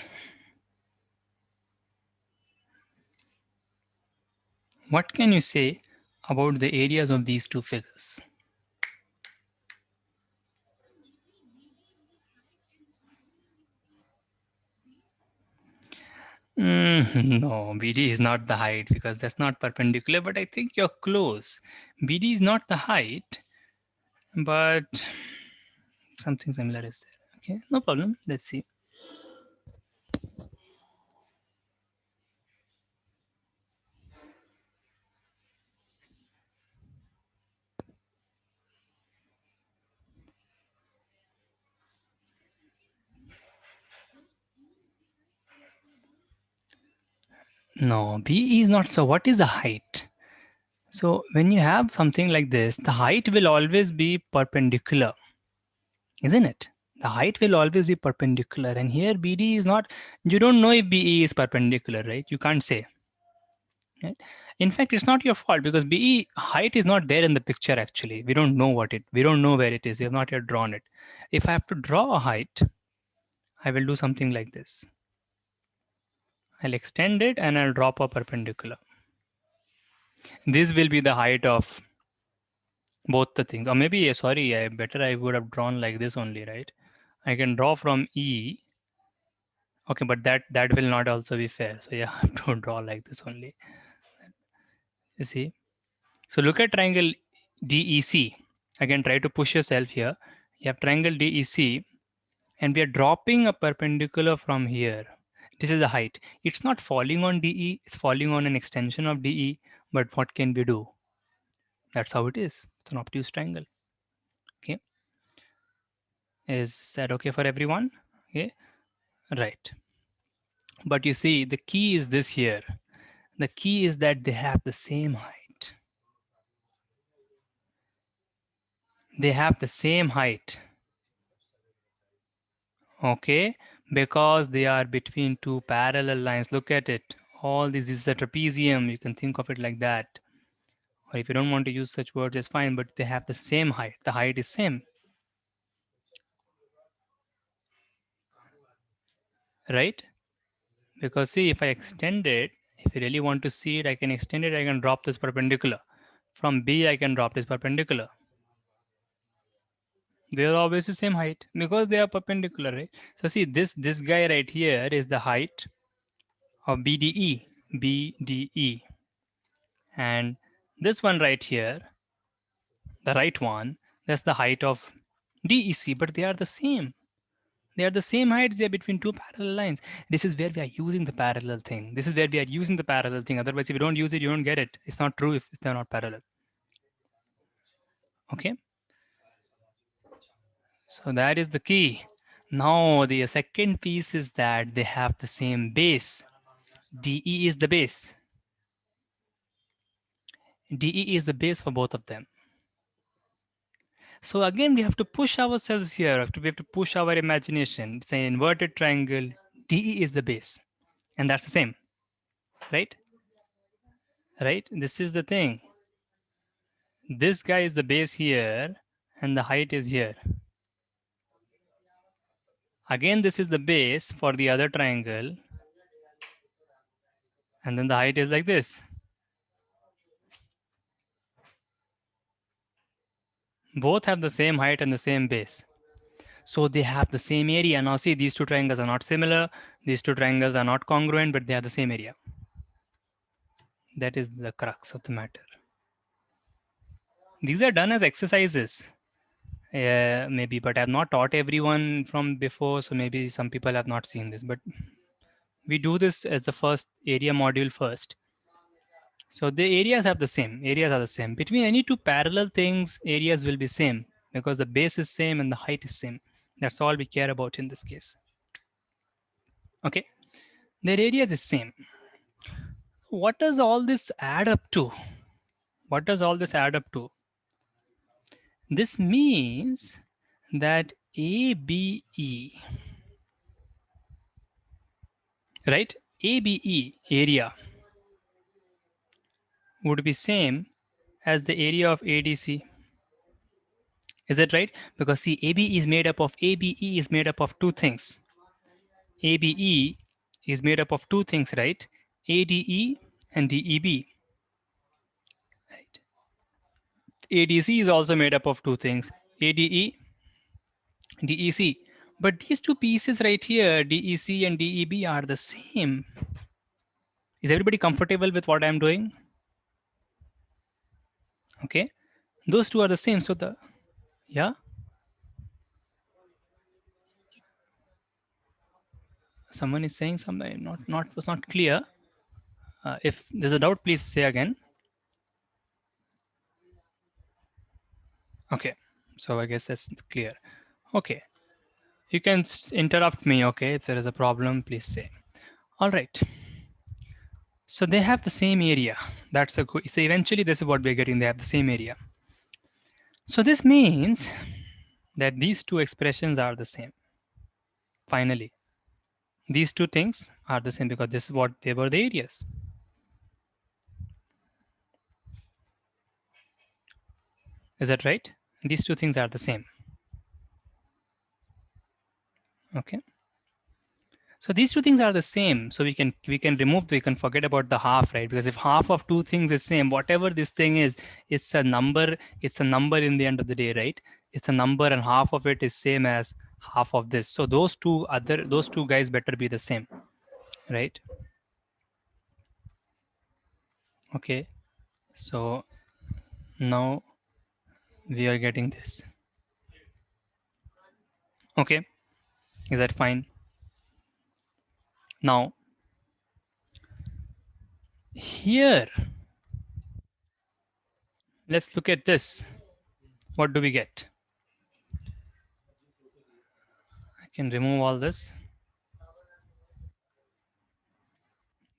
What can you say about the areas of these two figures? No, BD is not the height because that's not perpendicular, but I think you're close. BD is not the height, but something similar is there. Okay, no problem. Let's see. No, BE is not. So what is the height? So when you have something like this, the height will always be perpendicular, isn't it? The height will always be perpendicular. And here BD is not, you don't know if BE is perpendicular, right? You can't say. Right? In fact, it's not your fault because BE height is not there in the picture actually. We don't know where it is. We have not yet drawn it. If I have to draw a height, I will do something like this. I'll extend it and I'll drop a perpendicular. This will be the height of both the things. Or maybe, sorry, I would have drawn like this only, right? I can draw from E. Okay, but that will not also be fair. So yeah, I have to draw like this only. You see? So look at triangle DEC. Again, try to push yourself here. You have triangle DEC, and we are dropping a perpendicular from here. This is the height. It's not falling on DE, it's falling on an extension of DE. But what can we do? That's how it is. It's an obtuse triangle. Okay. Is that okay for everyone? Okay. Right. But you see, the key is this here. The key is that they have the same height. They have the same height. Okay, because they are between two parallel lines. Look at it. All this is the trapezium. You can think of it like that. Or if you don't want to use such words, it's fine, but they have the same height. The height is same, right? Because see, if I extend it, if you really want to see it, I can extend it. I can drop this perpendicular. From B, I can drop this perpendicular. They are always the same height because they are perpendicular, right? So see, this guy right here is the height of BDE, BDE, and this one right here, the right one, that's the height of DEC, but they are the same. They are the same height. They are between two parallel lines. This is where we are using the parallel thing. This is where we are using the parallel thing. Otherwise, if you don't use it, you don't get it. It's not true if they're not parallel. Okay. So that is the key. Now, the second piece is that they have the same base. DE is the base. DE is the base for both of them. So again, we have to push ourselves here. We have to push our imagination. It's an inverted triangle. DE is the base. And that's the same, right? Right? This is the thing. This guy is the base here, and the height is here. Again, this is the base for the other triangle, and then the height is like this. Both have the same height and the same base. So they have the same area. Now see, these two triangles are not similar. These two triangles are not congruent, but they have the same area. That is the crux of the matter. These are done as exercises. Maybe, but I have not taught everyone from before, so maybe some people have not seen this. But we do this as the first area module first. So the areas have the same. Areas are the same. Between any two parallel things, areas will be same because the base is same and the height is same. That's all we care about in this case. Okay, their areas is same. What does all this add up to? What does all this add up to? This means that ABE, right? ABE area would be same as the area of ADC. Is that right? Because see, ABE is made up of ABE is made up of two things. ABE is made up of two things, right? ADE and DEB. Right. ADC is also made up of two things, ADE, DEC. But these two pieces right here, DEC and DEB, are the same. Is everybody comfortable with what I'm doing? Okay. Those two are the same. So yeah, someone is saying something was not clear. If there's a doubt, please say again. Okay. So I guess that's clear. Okay. You can interrupt me, okay? If there is a problem, please say. All right. So they have the same area. That's a so eventually this is what we're getting. They have the same area. So this means that these two expressions are the same. Finally, these two things are the same because this is what they were the areas. Is that right? These two things are the same. Okay. So these two things are the same. So we can we can forget about the half, right? Because if half of two things is same, whatever this thing is, it's a number. It's a number in the end of the day, right? It's a number, and half of it is same as half of this. So those two guys better be the same, right? Okay. So now we are getting this. Okay. Is that fine? Now here, let's look at this. What do we get? I can remove all this.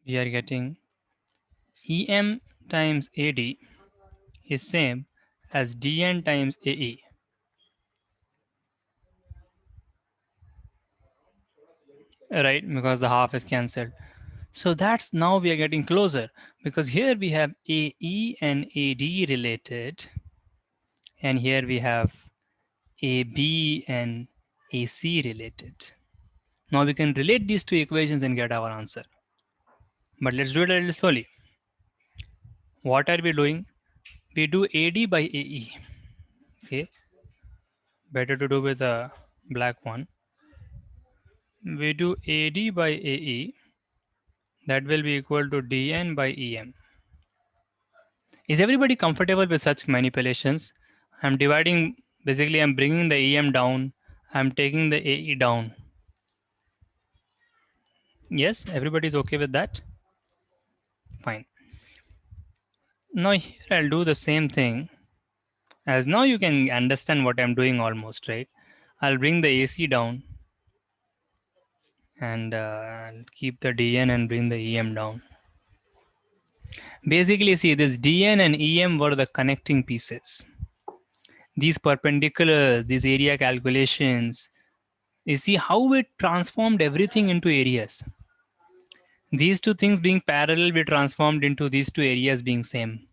We are getting EM times AD is same as DN times AE. Right, because the half is cancelled. So that's now we are getting closer because here we have AE and AD related, and here we have AB and AC related. Now we can relate these two equations and get our answer. But let's do it a little slowly. What are we doing? We do AD by AE. Okay, better to do with a black one. We do AD by AE. That will be equal to DN by EM. Is everybody comfortable with such manipulations? I'm dividing, basically I'm bringing the EM down. I'm taking the AE down. Yes, everybody is okay with that? Fine. Now here I'll do the same thing. As now you can understand what I'm doing almost, right? I'll bring the AC down and I'll keep the DN and bring the EM down. Basically, see, this DN and EM were the connecting pieces. These perpendiculars, these area calculations, you see how it transformed everything into areas. These two things being parallel be transformed into these two areas being same.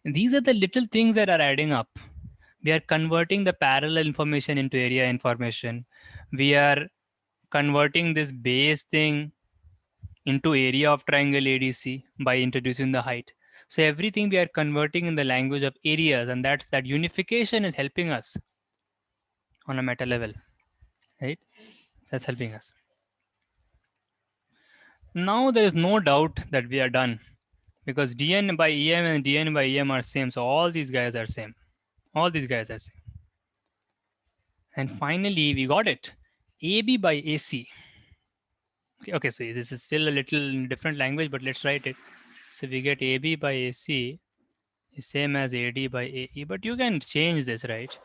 And these are the little things that are adding up. We are converting the parallel information into area information. We are converting this base thing into area of triangle ADC by introducing the height. So everything we are converting in the language of areas, and that unification is helping us on a meta level, right? That's helping us. Now there is no doubt that we are done because DN by EM and DN by EM are same. So all these guys are same. All these guys are same. And finally, we got it. AB by AC. Okay, so this is still a little different language, but let's write it. So we get AB by AC is same as AD by AE, but you can change this, right?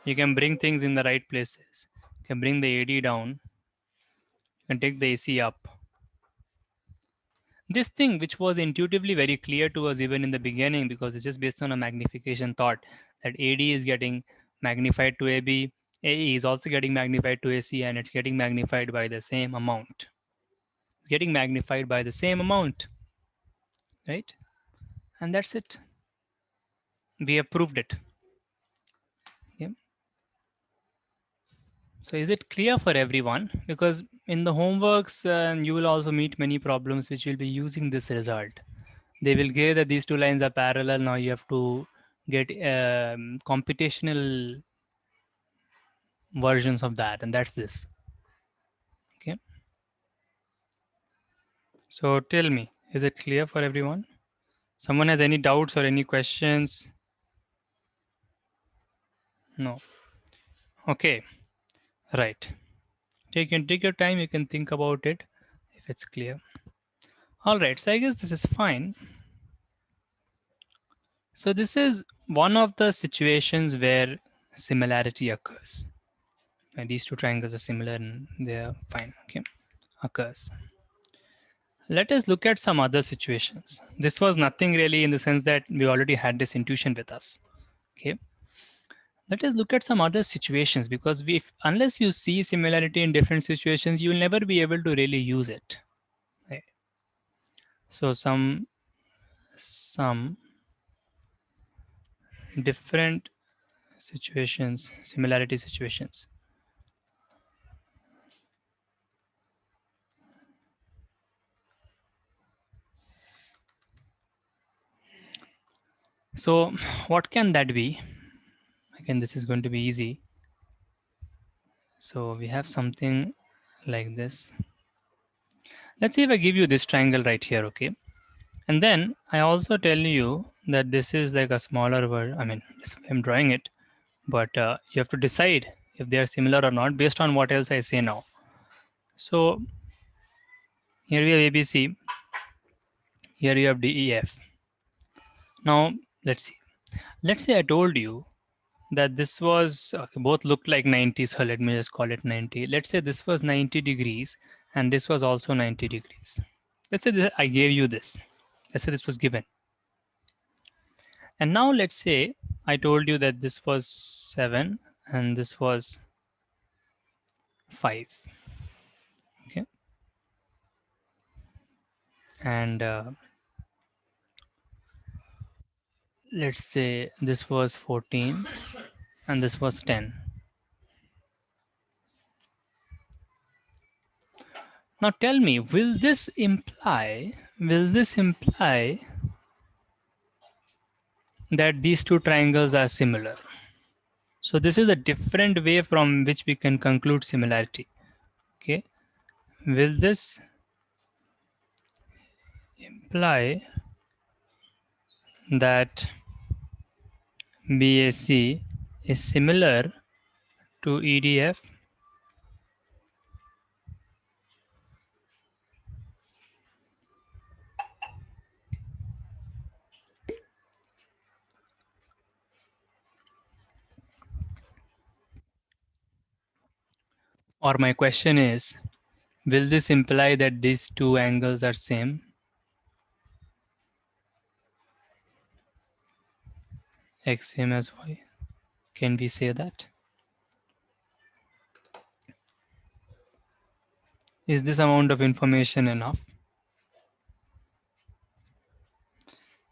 You can bring things in the right places. You can bring the AD down. You can take the AC up. This thing, which was intuitively very clear to us even in the beginning, because it's just based on a magnification thought that AD is getting magnified to AB, AE is also getting magnified to AC, and it's getting magnified by the same amount. It's getting magnified by the same amount, right? And that's it. We have proved it. Okay. So is it clear for everyone? Because in the homeworks, you will also meet many problems which will be using this result. They will give that these two lines are parallel. Now you have to get computational versions of that, and that's this. Okay. So tell me, is it clear for everyone? Someone has any doubts or any questions? No. Okay. Right. Take your time. You can think about it if it's clear. All right. So I guess this is fine. So this is one of the situations where similarity occurs. And these two triangles are similar and they are fine. Okay, occurs. Let us look at some other situations. This was nothing really in the sense that we already had this intuition with us. Okay. Let us look at some other situations because unless you see similarity in different situations, you will never be able to really use it. Right? So some different situations, similarity situations. So what can that be? Again, this is going to be easy. So we have something like this. Let's see if I give you this triangle right here, okay? And then I also tell you that this is like a smaller word. I mean, I'm drawing it, but you have to decide if they are similar or not based on what else I say now. So here we have ABC, here you have DEF. Now let's see. Let's say I told you that this was okay, both looked like 90, so let me just call it 90. Let's say this was 90 degrees and this was also 90 degrees. Let's say I gave you this. Let's say this was given. And now let's say I told you that this was 7 and this was 5. Okay. And let's say this was 14 and this was 10. Now tell me, will this imply that these two triangles are similar? So this is a different way from which we can conclude similarity. Okay. Will this imply that BAC is similar to EDF? Or my question is, will this imply that these two angles are same? X same as Y. Can we say that? Is this amount of information enough?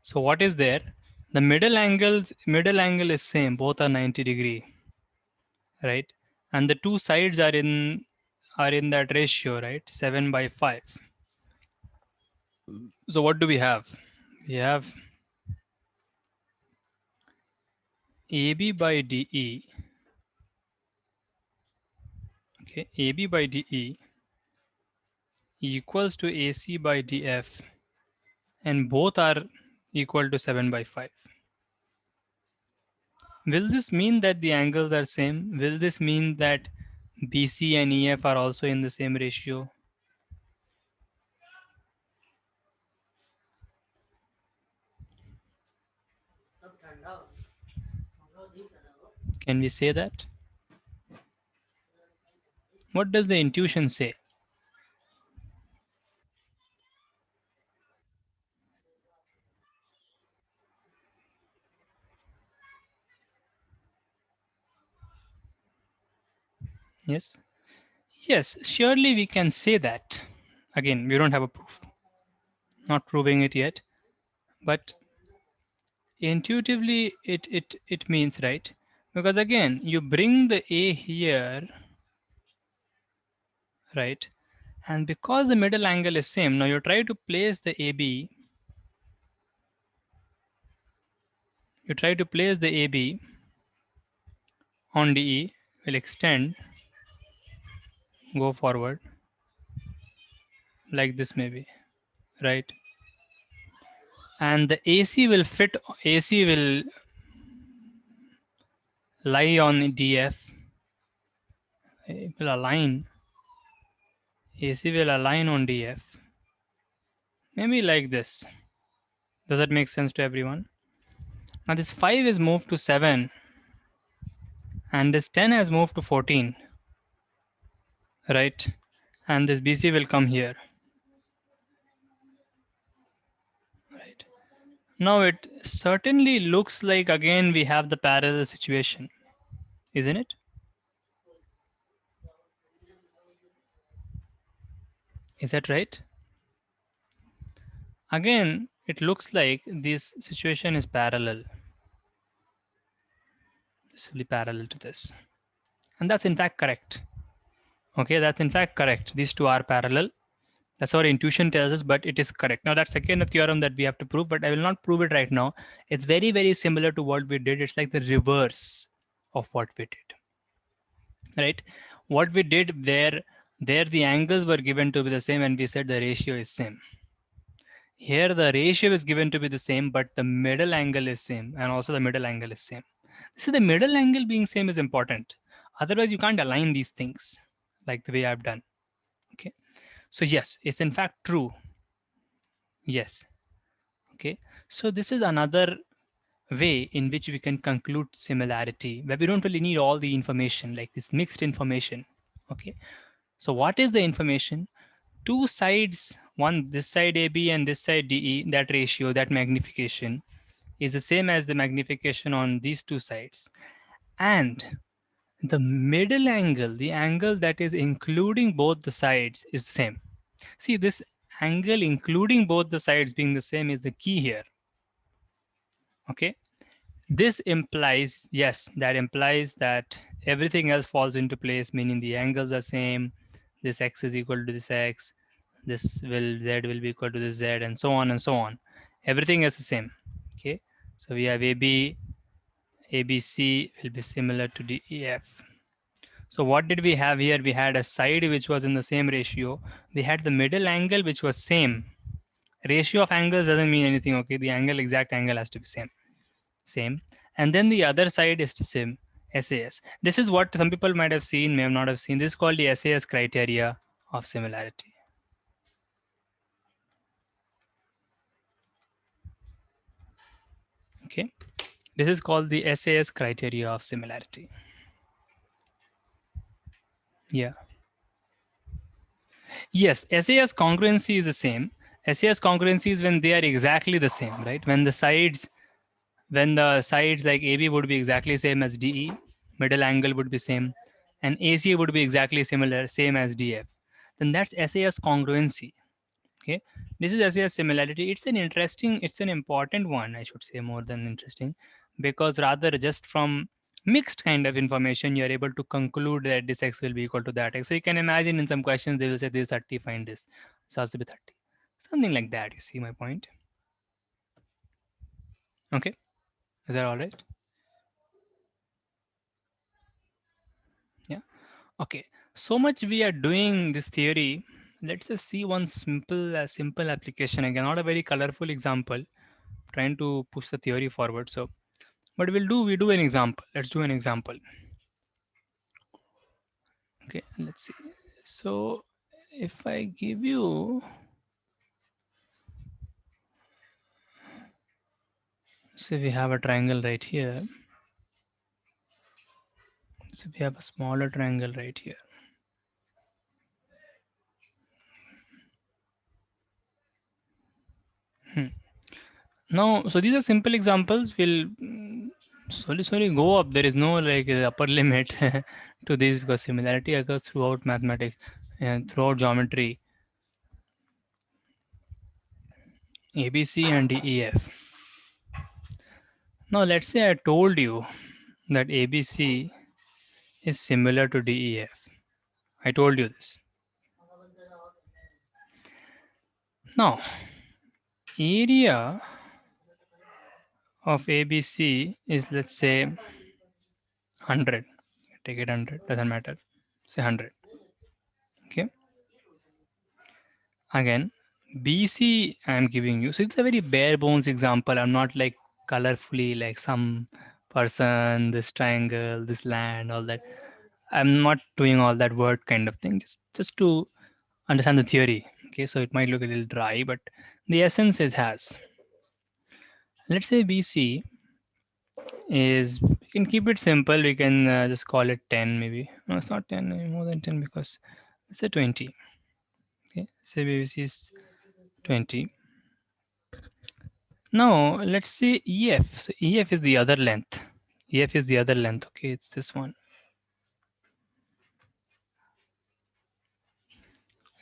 So what is there? The middle angle is same, both are 90 degree, right? And the two sides are in that ratio, right? 7/5. So what do we have? We have AB by DE. Okay, AB by DE equals to AC by DF, and both are equal to 7/5. Will this mean that the angles are same? Will this mean that BC and EF are also in the same ratio? Can we say that? What does the intuition say? Yes? Yes, surely we can say that. Again, we don't have a proof. Not proving it yet. But intuitively it means, right? Because again, you bring the A here, right? And because the middle angle is same, now you try to place the AB. You try to place the AB on DE, will extend, go forward, like this maybe, right? And the AC will lie on DF. It will align, AC will align on DF. Maybe like this. Does that make sense to everyone? Now this 5 is moved to 7 and this 10 has moved to 14, right? And this BC will come here. Now it certainly looks like again we have the parallel situation, isn't it? Is that right? Again, it looks like this situation is parallel. This will be parallel to this. And that's in fact correct. Okay, that's in fact correct. These two are parallel. That's what intuition tells us, but it is correct. Now, that's again a theorem that we have to prove, but I will not prove it right now. It's very, very similar to what we did. It's like the reverse of what we did, right? What we did there the angles were given to be the same, and we said the ratio is same. Here, the ratio is given to be the same, but the middle angle is same, and also the middle angle is same. So the middle angle being same is important. Otherwise, you can't align these things like the way I've done. Okay. So yes, it's in fact true. Yes. Okay. So this is another way in which we can conclude similarity, where we don't really need all the information, like this mixed information. Okay. So what is the information? Two sides, one this side AB and this side DE, that ratio, that magnification is the same as the magnification on these two sides. And the middle angle, the angle that is including both the sides, is the same. See, this angle including both the sides being the same is the key here. Okay. This implies, yes, that implies that everything else falls into place, meaning the angles are same. This x is equal to this x. This will z will be equal to this z, and so on and so on. Everything is the same. Okay. So we have AB, ABC will be similar to DEF. So what did we have here? We had a side which was in the same ratio. We had the middle angle which was same. Ratio of angles doesn't mean anything. Okay, the angle, exact angle has to be same. And then the other side is the same. SAS. This is what some people might have seen, may have not have seen. This is called the SAS criteria of similarity. Okay, this is called the SAS criteria of similarity. Yeah. Yes, SAS congruency is the same. SAS congruency is when they are exactly the same, right? When the sides like AB would be exactly same as DE, middle angle would be same, and AC would be exactly similar, same as DF, then that's SAS congruency. Okay, this is SAS similarity. It's an important one, I should say, more than interesting, because rather just from mixed kind of information, you're able to conclude that this x will be equal to that x. So you can imagine in some questions they will say this is 30, find this. So also be 30. Something like that. You see my point? Okay. Is that all right? Yeah. Okay. So much we are doing this theory. Let's just see one simple application again, not a very colorful example, trying to push the theory forward. So what we do an example. Let's do an example. Okay, let's see. So if I give you, so we have a triangle right here. So we have a smaller triangle right here. Now, so these are simple examples. We'll slowly go up. There is no like upper limit to this, because similarity occurs throughout mathematics and throughout geometry. ABC and DEF. Now, let's say I told you that ABC is similar to DEF. I told you this. Now, area of ABC is, let's say, 100. Take it 100, doesn't matter. Say 100. Okay. Again, BC I'm giving you. So it's a very bare bones example. I'm not like colorfully like some person, this triangle, this land, all that. I'm not doing all that word kind of thing. Just to understand the theory. Okay, so it might look a little dry, but the essence it has. Let's say BC is, we can keep it simple. We can just call it 10 maybe. No, it's not 10, more than 10, because it's a 20. Okay, say BBC is 20. Now let's say EF. So EF is the other length. EF is the other length. Okay, it's this one.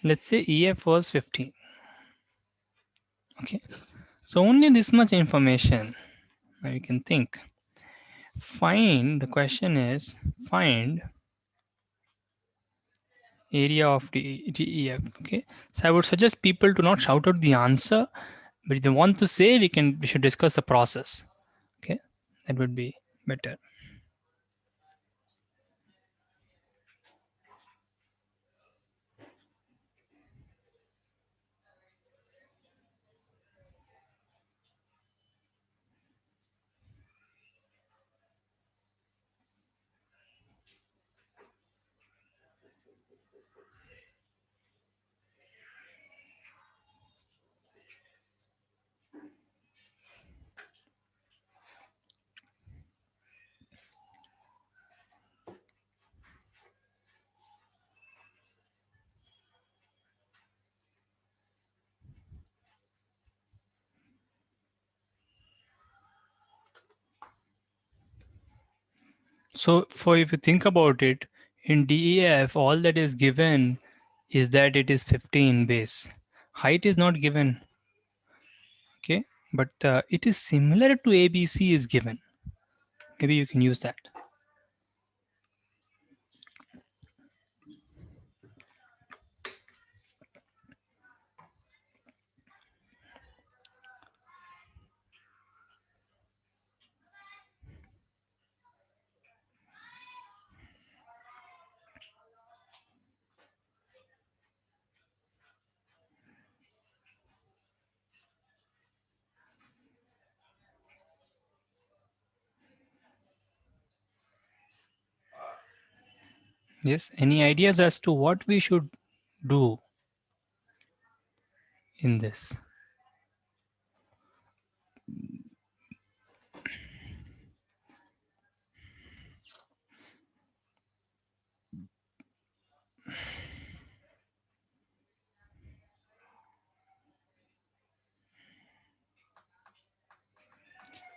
Let's say EF was 15. Okay, so only this much information. Now you can think. Find, the question is, find area of the DEF. Okay, so I would suggest people to not shout out the answer, but if they want to say, we should discuss the process. Okay, that would be better. So for if you think about it, in DEF, all that is given is that it is 15 base. Height is not given. Okay, but it is similar to ABC is given. Maybe you can use that. Yes, any ideas as to what we should do in this?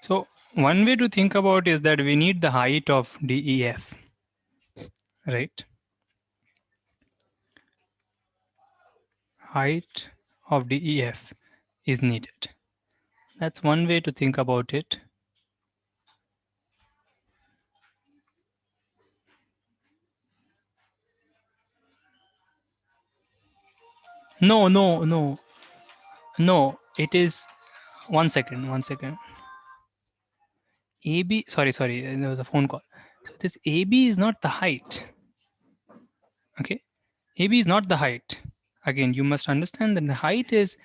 So one way to think about is that we need the height of DEF, right? Height of DEF is needed. That's one way to think about it. No, no, no, no. It is 1 second, 1 second. AB, sorry, there was a phone call. So this AB is not the height. Okay, AB is not the height. Again, you must understand that the height is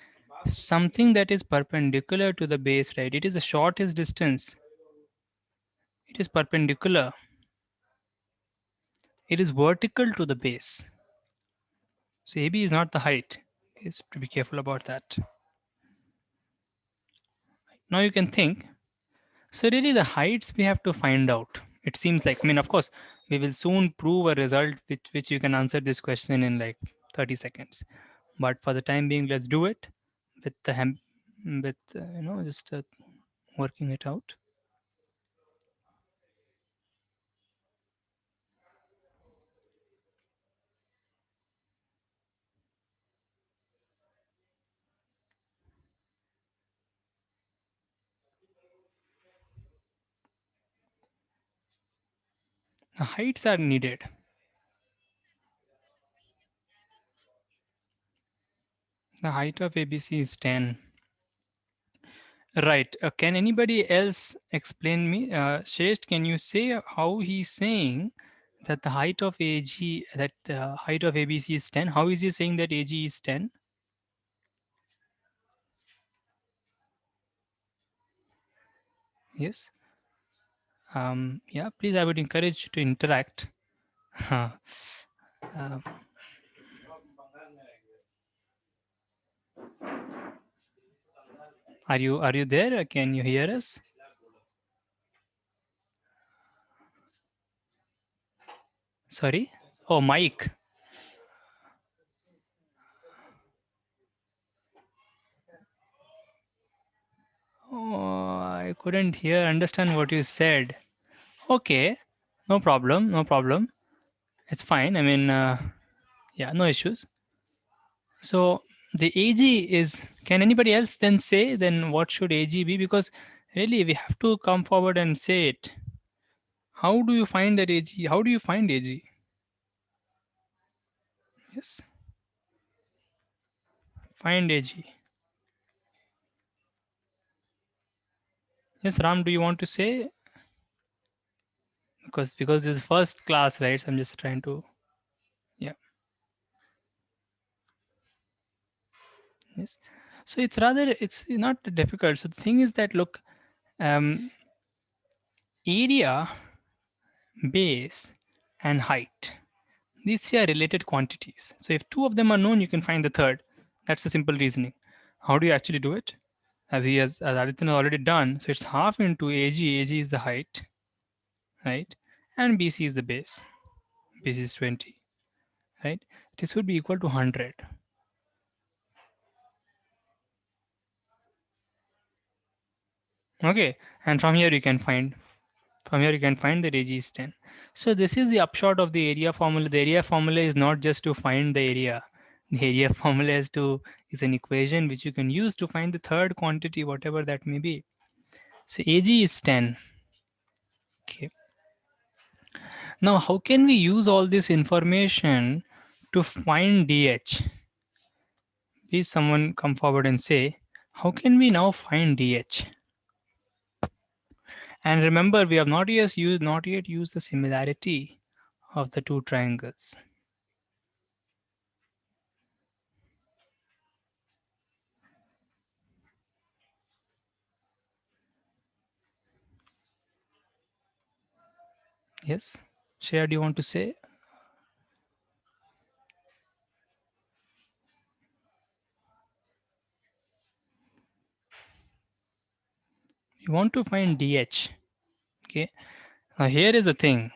something that is perpendicular to the base, right? It is the shortest distance. It is perpendicular. It is vertical to the base. So AB is not the height. Is to be careful about that. Now you can think. So really the heights we have to find out. It seems like, I mean, of course, we will soon prove a result which you can answer this question in like 30 seconds. But for the time being, let's do it with the just working it out. The heights are needed. The height of ABC is 10. Right. Can anybody else explain me? Shresh, can you say how he's saying that the height of that the height of ABC is 10? How is he saying that AG is 10? Yes. Yeah, please, I would encourage you to interact. Uh, are you there? Can you hear us? Sorry? Oh, Mike. couldn't hear, understand what you said. Okay, no problem, no problem. It's fine. I mean, yeah, no issues. So the AG is, can anybody else then say, then what should AG be? Because really we have to come forward and say it. How do you find that AG? How do you find AG? Yes, find AG. Yes, Ram, do you want to say? Because this is first class, right? So I'm just trying to, yeah, yes. So it's rather, it's not difficult. So the thing is that, look, um, area, base, and height. These three are related quantities. So if two of them are known, you can find the third. That's the simple reasoning. How do you actually do it? As Aditya has already done, so it's half into AG. AG is the height, right? And BC is the base. BC is 20, right? This would be equal to 100. Okay, and from here you can find that AG is 10. So this is the upshot of the area formula. The area formula is not just to find the area. The area formula is an equation which you can use to find the third quantity, whatever that may be. So AG is 10. Okay. Now how can we use all this information to find DH? Please someone come forward and say, how can we now find DH? And remember, we have not yet used the similarity of the two triangles. Yes, Shreya, do you want to say? We want to find DH. Okay. Now here is the thing.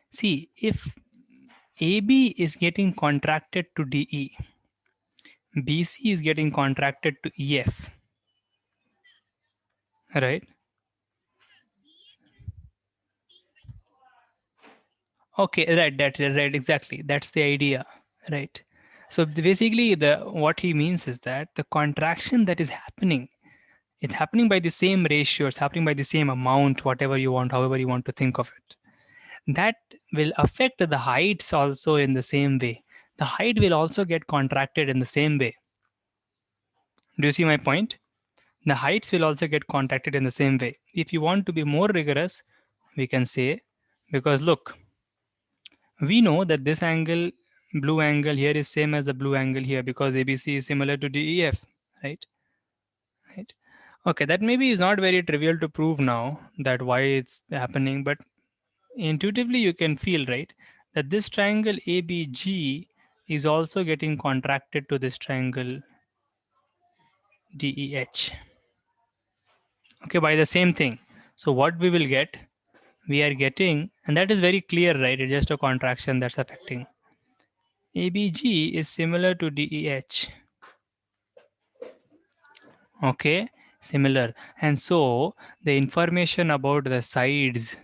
See, if AB is getting contracted to DE, BC is getting contracted to EF, right? Okay, right, right, exactly. That's the idea, right? So basically, the what he means is that the contraction that is happening, it's happening by the same ratio, it's happening by the same amount, whatever you want, however you want to think of it. That will affect the heights also in the same way. The height will also get contracted in the same way. Do you see my point? The heights will also get contracted in the same way. If you want to be more rigorous, we can say, because look, we know that this angle, blue angle here is same as the blue angle here because ABC is similar to DEF, right? Right. Okay, that maybe is not very trivial to prove now that why it's happening, but intuitively you can feel, right, that this triangle ABG is also getting contracted to this triangle DEH. Okay, by the same thing. So what we will get, we are getting, and that is very clear, right? It's just a contraction that's affecting. ABG is similar to DEH. Okay, similar. And so the information about the sides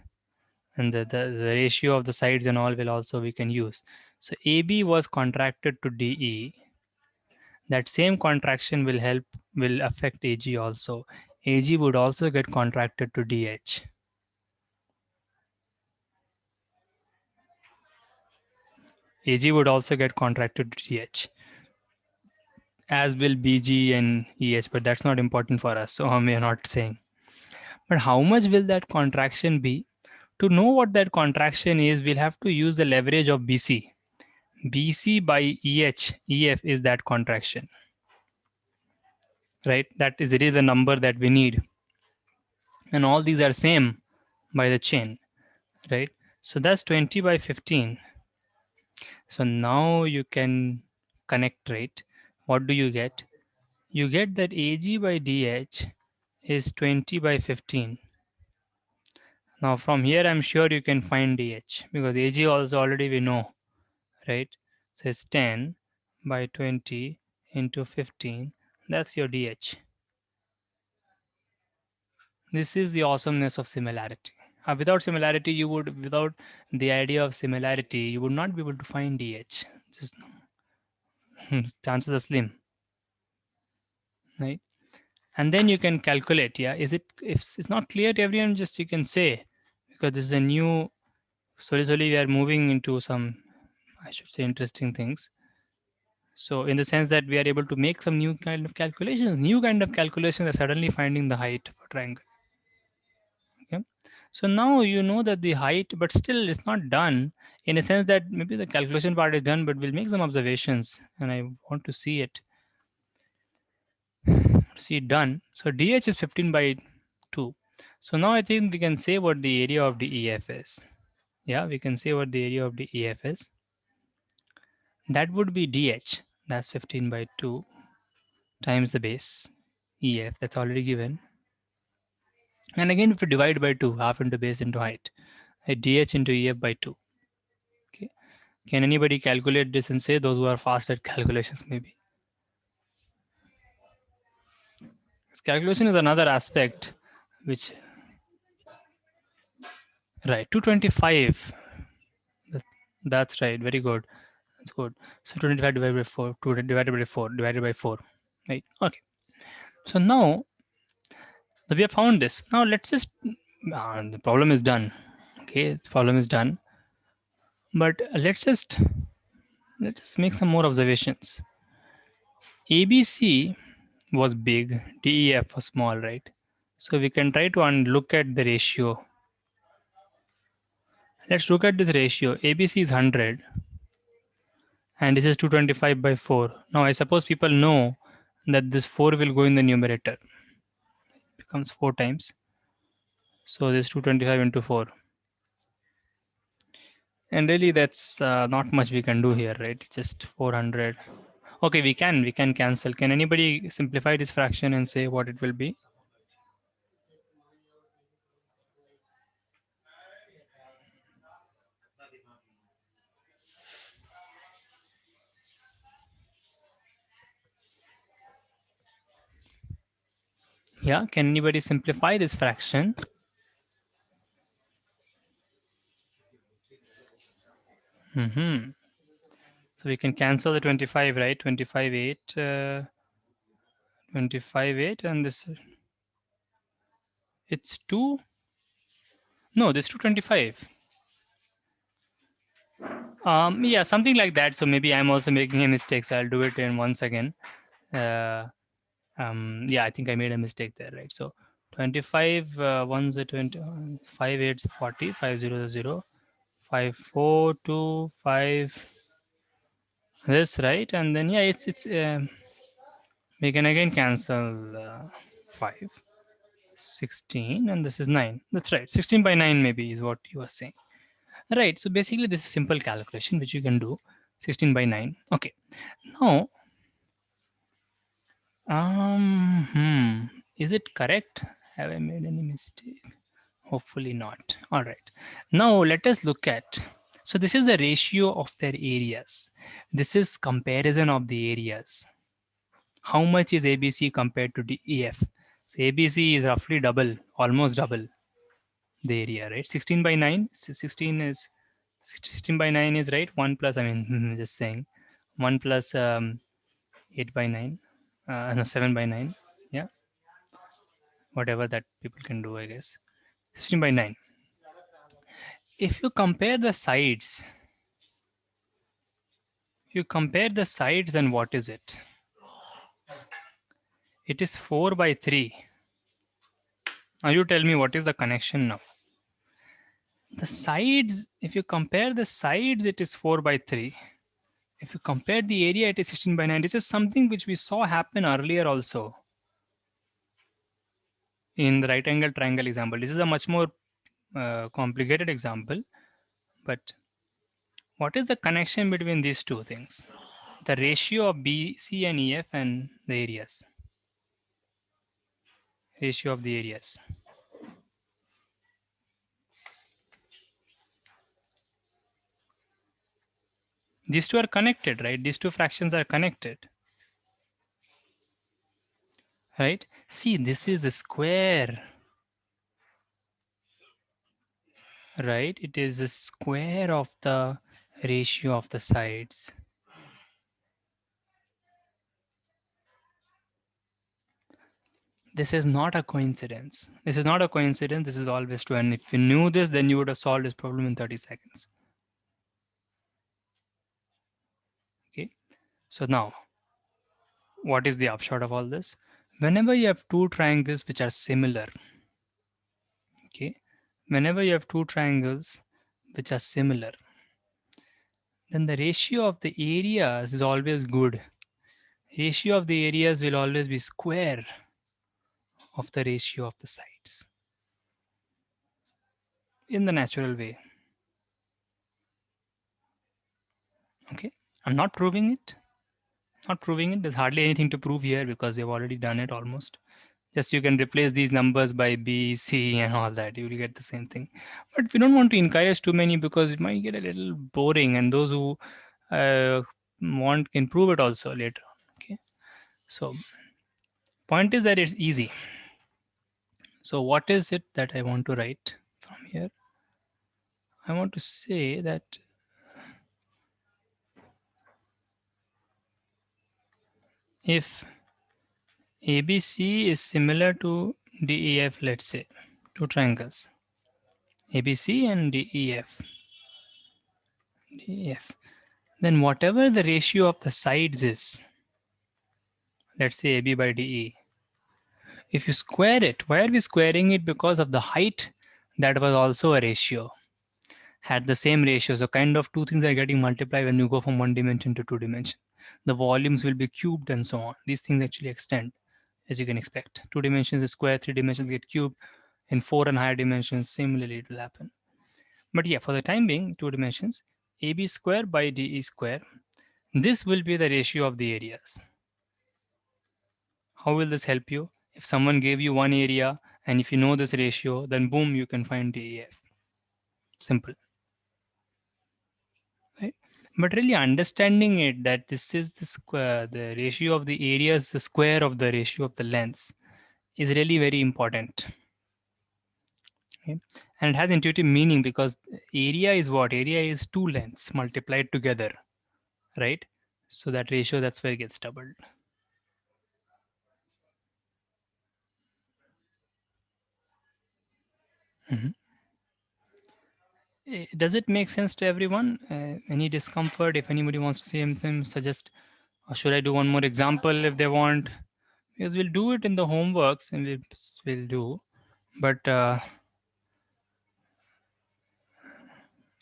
and the ratio of the sides and all will also we can use. So AB was contracted to DE. That same contraction will affect AG also. AG would also get contracted to DH. AG would also get contracted to DH, as will BG and EH, but that's not important for us, so we are not saying. But how much will that contraction be? To know what that contraction is, we'll have to use the leverage of BC. BC by EH, EF is that contraction, right? That is really the number that we need. And all these are same by the chain, right? So that's 20 by 15. So now you can connect, right? What do you get? You get that AG by DH is 20 by 15. Now from here, I'm sure you can find DH because AG also already we know, right? So it's 10 by 20 into 15. That's your DH. This is the awesomeness of similarity. Without similarity, without the idea of similarity, you would not be able to find DH. Just chances are slim, right? And then you can calculate. Yeah, is it, if it's not clear to everyone, just you can say, because this is a new, slowly we are moving into some, I should say, interesting things. So in the sense that we are able to make some new kind of calculations are suddenly finding the height of a triangle. Okay. So now you know that the height, but still it's not done, in a sense that maybe the calculation part is done, but we'll make some observations and I want to see it. See it done. So DH is 15 by 2. So now I think we can say what the area of the EF is. Yeah, we can say what the area of the EF is. That would be DH. That's 15 by 2 times the base. EF, that's already given. And again, if we divide by 2, half into base into height, DH into EF by 2. Okay. Can anybody calculate this and say, those who are fast at calculations maybe? This calculation is another aspect which, right, 225. That's right, very good. That's good. So 25 divided by 4, 2 divided by 4, divided by 4. Right, okay. So now we have found this. Now let's just, the problem is done. Okay, the problem is done. But let's just make some more observations. ABC was big, DEF was small, right? So we can try to look at the ratio. Let's look at this ratio. ABC is 100 and this is 225 by 4. Now I suppose people know that this 4 will go in the numerator. It becomes 4 times. So this 225 into 4. And really that's not much we can do here, right? It's just 400. Okay, we can cancel. Can anybody simplify this fraction and say what it will be? Yeah, can anybody simplify this fraction? Mm-hmm. So we can cancel the 25, right? 25, 8, 25, 8, and this, it's 2. No, this 225. Yeah, something like that. So maybe I'm also making a mistake. So I'll do it in once again. Uh, yeah, I think I made a mistake there, right? So 25, 1's a 20, 5, 8's 40, 5, 0, 0, 5, 4, 2, 5, this, right? And then, yeah, it's we can again cancel 5, 16, and this is 9. That's right. 16 by 9 maybe is what you are saying. Right. So basically, this is simple calculation which you can do. 16 by 9. Okay. Now, is it correct? Have I made any mistake? Hopefully not. All right. Now let us look at. So this is the ratio of their areas. This is comparison of the areas. How much is ABC compared to DEF? So ABC is roughly double, almost double the area, right? 16 by 9. 16 by 9 is right. 1 plus, I mean, just saying, 1 plus 8 by 9. No, 7 by 9. Yeah, whatever that people can do, I guess. 16 by 9. If you compare the sides, then what is it? It is 4 by 3. Now you tell me what is the connection now. The sides, if you compare the sides, it is 4 by 3. If you compare the area, it is 16 by 9. This is something which we saw happen earlier also in the right angle triangle example. This is a much more complicated example. But what is the connection between these two things? The ratio of BC and EF and the areas. Ratio of the areas. These two are connected, right? These two fractions are connected. Right? See, this is the square. right? It is the square of the ratio of the sides. This is not a coincidence. This is not a coincidence. This is always true. And if you knew this, then you would have solved this problem in 30 seconds. Okay. So now, what is the upshot of all this? Whenever you have two triangles which are similar, okay, whenever you have two triangles which are similar, then the ratio of the areas is always good. Ratio of the areas will always be square of the ratio of the sides in the natural way. Okay, I'm not proving it. Not proving it. There's hardly anything to prove here because you've already done it almost. Just you can replace these numbers by B, C, and all that. You will get the same thing. But we don't want to encourage too many because it might get a little boring, and those who want can prove it also later. Okay. So point is that it's easy. So what is it that I want to write from here? I want to say that if ABC is similar to DEF, let's say, two triangles, ABC and DEF, then whatever the ratio of the sides is, let's say AB by DE, if you square it, why are we squaring it? Because of the height, that was also a ratio, had the same ratio. So kind of two things are getting multiplied when you go from one dimension to two dimension. The volumes will be cubed and so on. These things actually extend, as you can expect. Two dimensions is square, three dimensions get cubed. In four and higher dimensions, similarly it will happen. But yeah, for the time being, two dimensions, AB square by DE square. This will be the ratio of the areas. How will this help you? If someone gave you one area and if you know this ratio, then boom, you can find DEF. Simple, right? But really understanding it that this is the square, the ratio of the areas, the square of the ratio of the lengths is really very important. Okay? And it has intuitive meaning because area is what? Area is two lengths multiplied together, right? So that ratio, that's where it gets doubled. Mhm. Does it make sense to everyone? Any discomfort? If anybody wants to say anything, suggest. Or should I do one more example if they want? Because we'll do it in the homeworks and we'll do. But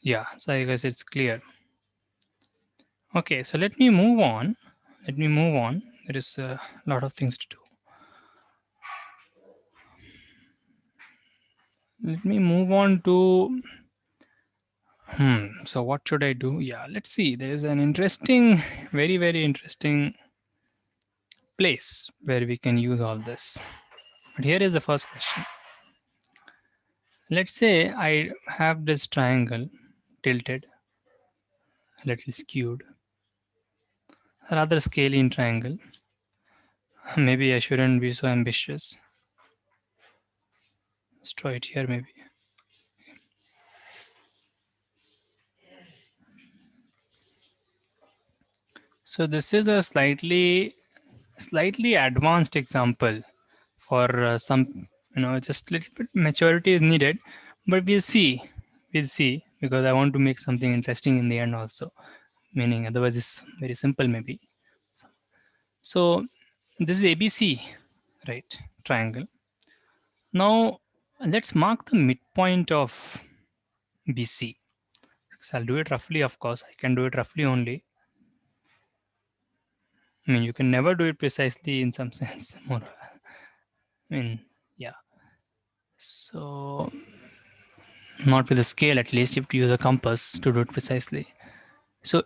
yeah, so I guess it's clear. Okay, so let me move on. Let me move on. There is a lot of things to do. Let me move on to. So what should I do? Yeah, let's see. There is an interesting, very, very interesting place where we can use all this. But here is the first question. Let's say I have this triangle tilted, a little skewed, a rather scalene triangle. Maybe I shouldn't be so ambitious. Let's try it here, maybe. So this is a slightly advanced example for some, just a little bit maturity is needed, but we'll see because I want to make something interesting in the end also. Meaning, otherwise it's very simple maybe. So this is ABC, right? Triangle. Now let's mark the midpoint of BC. So I'll do it roughly, of course. I can do it roughly only. I mean, you can never do it precisely in some sense. More, I mean, yeah. So, not with a scale at least, you have to use a compass to do it precisely. So,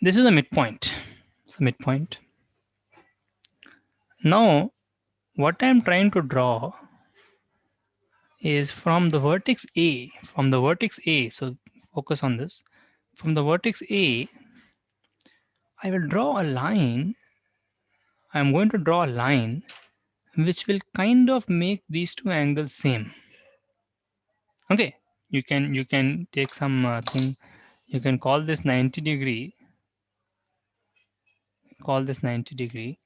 this is a midpoint. It's a midpoint. Now, what I'm trying to draw is from the vertex A, so focus on this. From the vertex A, I will draw a line. I'm going to draw a line which will kind of make these two angles same. Okay. You can take some thing. You can call this 90 degree. Call this 90 degree.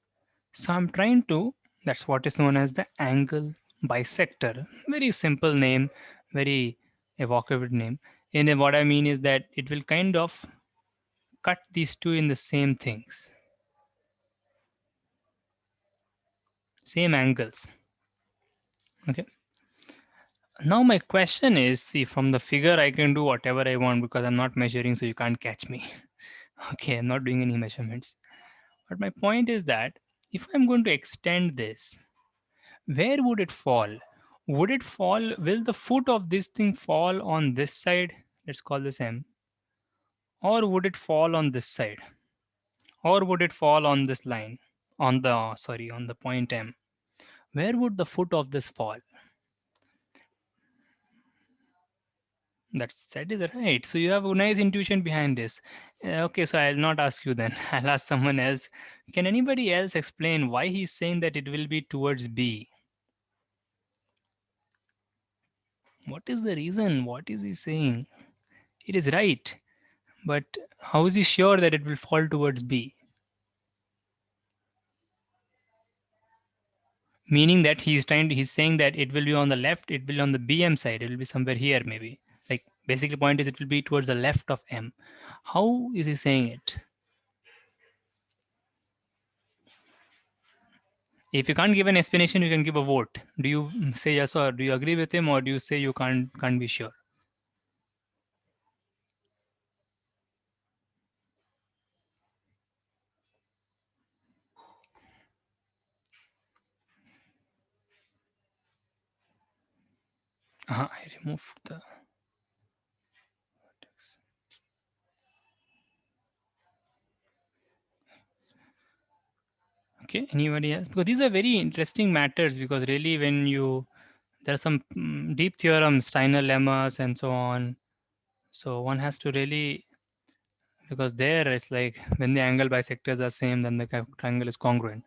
So I'm trying to. That's what is known as the angle bisector. Very simple name. Very evocative name. And what I mean is that it will kind of cut these two in the same things, same angles. Okay. Now my question is, see, from the figure I can do whatever I want because I'm not measuring, so you can't catch me. Okay, I'm not doing any measurements. But my point is that if I'm going to extend this, where would it fall? Would it fall? Will the foot of this thing fall on this side? Let's call this M. Or would it fall on this side? Or would it fall on this line? On the, sorry, on the point M. Where would the foot of this fall? That is right. So you have a nice intuition behind this. Okay, so I'll not ask you then. I'll ask someone else. Can anybody else explain why he's saying that it will be towards B? What is the reason? What is he saying? It is right, but how is he sure that it will fall towards B? Meaning that he's saying that it will be on the left, it will be on the BM side, it will be somewhere here maybe. Like basically point is it will be towards the left of M. How is he saying it? If you can't give an explanation, you can give a vote. Do you say yes or do you agree with him, or do you say you can't be sure? I removed the vertex. Okay, anybody else? Because these are very interesting matters, because really when you there are some deep theorems, Steiner lemmas and so on. So one has to really, because there it's like when the angle bisectors are same, then the triangle is congruent.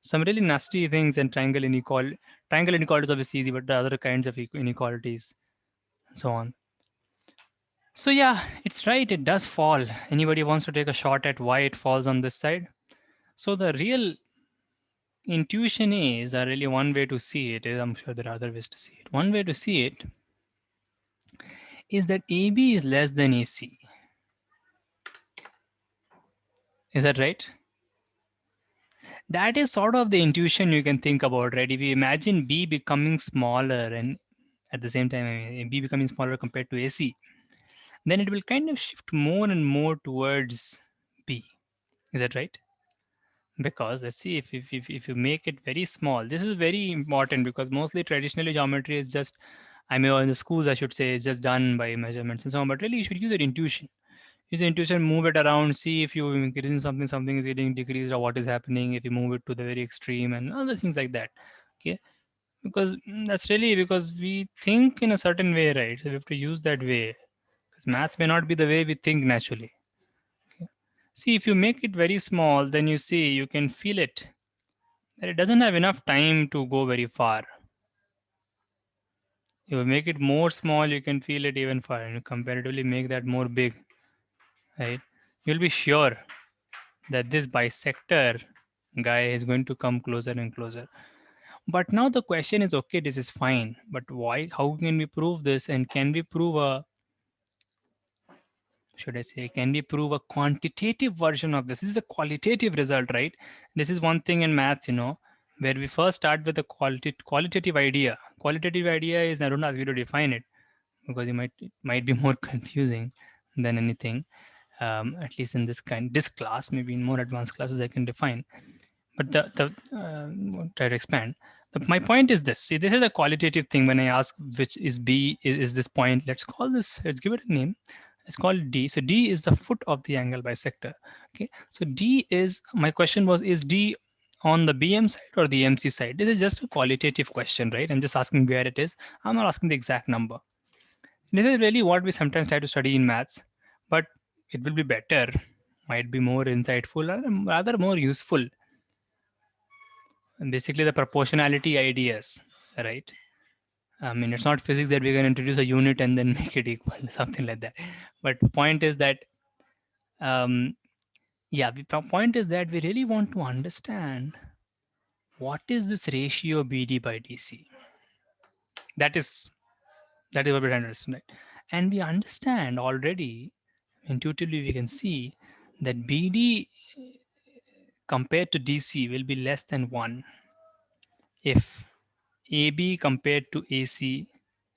Some really nasty things, and triangle inequality. Triangle inequality is obviously easy, but the other kinds of inequalities, so on. So yeah, it's right. It does fall. Anybody wants to take a shot at why it falls on this side? So the real intuition is, really one way to see it is, I'm sure there are other ways to see it. One way to see it is that AB is less than AC. Is that right? That is sort of the intuition you can think about, right? If you imagine B becoming smaller and at the same time B becoming smaller compared to AC, then it will kind of shift more and more towards B. Is that right? Because let's see, if you make it very small, this is very important, because mostly traditionally geometry is just, I mean, in the schools I should say, is just done by measurements and so on, but really you should use your intuition. Use your intuition, move it around, see if you increase something, something is getting decreased, or what is happening if you move it to the very extreme and other things like that. Okay, because that's really because we think in a certain way, right? So we have to use that way, because maths may not be the way we think naturally. Okay. See, if you make it very small, then you see, you can feel it, that it doesn't have enough time to go very far. You make it more small, you can feel it even far, and you comparatively make that more big, right? You'll be sure that this bisector guy is going to come closer and closer. But now the question is, okay, this is fine, but why? How can we prove this? And can we prove a, should I say, can we prove a quantitative version of this? This is a qualitative result, right? This is one thing in maths, where we first start with a qualitative idea. Qualitative idea is, I don't ask you to define it, because it might be more confusing than anything. At least in this class, maybe in more advanced classes I can define. But try to expand. My point is this. See, this is a qualitative thing. When I ask which is B, is this point? Let's give it a name. Let's call it D. So D is the foot of the angle bisector. Okay. So D is, my question was, is D on the BM side or the MC side? This is just a qualitative question, right? I'm just asking where it is. I'm not asking the exact number. This is really what we sometimes try to study in maths, but it will be better, might be more insightful, or rather more useful. And basically, the proportionality ideas, right? I mean, it's not physics that we can introduce a unit and then make it equal, something like that. But point is that, um, yeah, the point is that we really want to understand what is this ratio BD by DC. That is that is what we're trying to understand, right? And we understand already intuitively. We can see that BD compared to DC will be less than one if AB compared to AC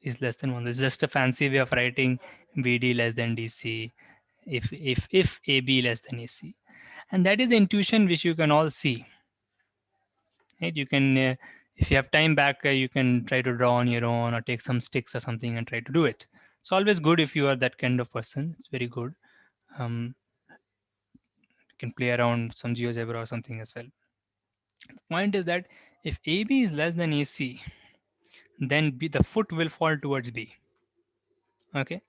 is less than 1. This is just a fancy way of writing BD less than DC if AB less than AC. And that is the intuition which you can all see. Right? You can, if you have time back, you can try to draw on your own or take some sticks or something and try to do it. It's always good if you are that kind of person. It's very good. You can play around some GeoGebra or something as well. The point is that if AB is less than AC, then B, the foot will fall towards B. Okay,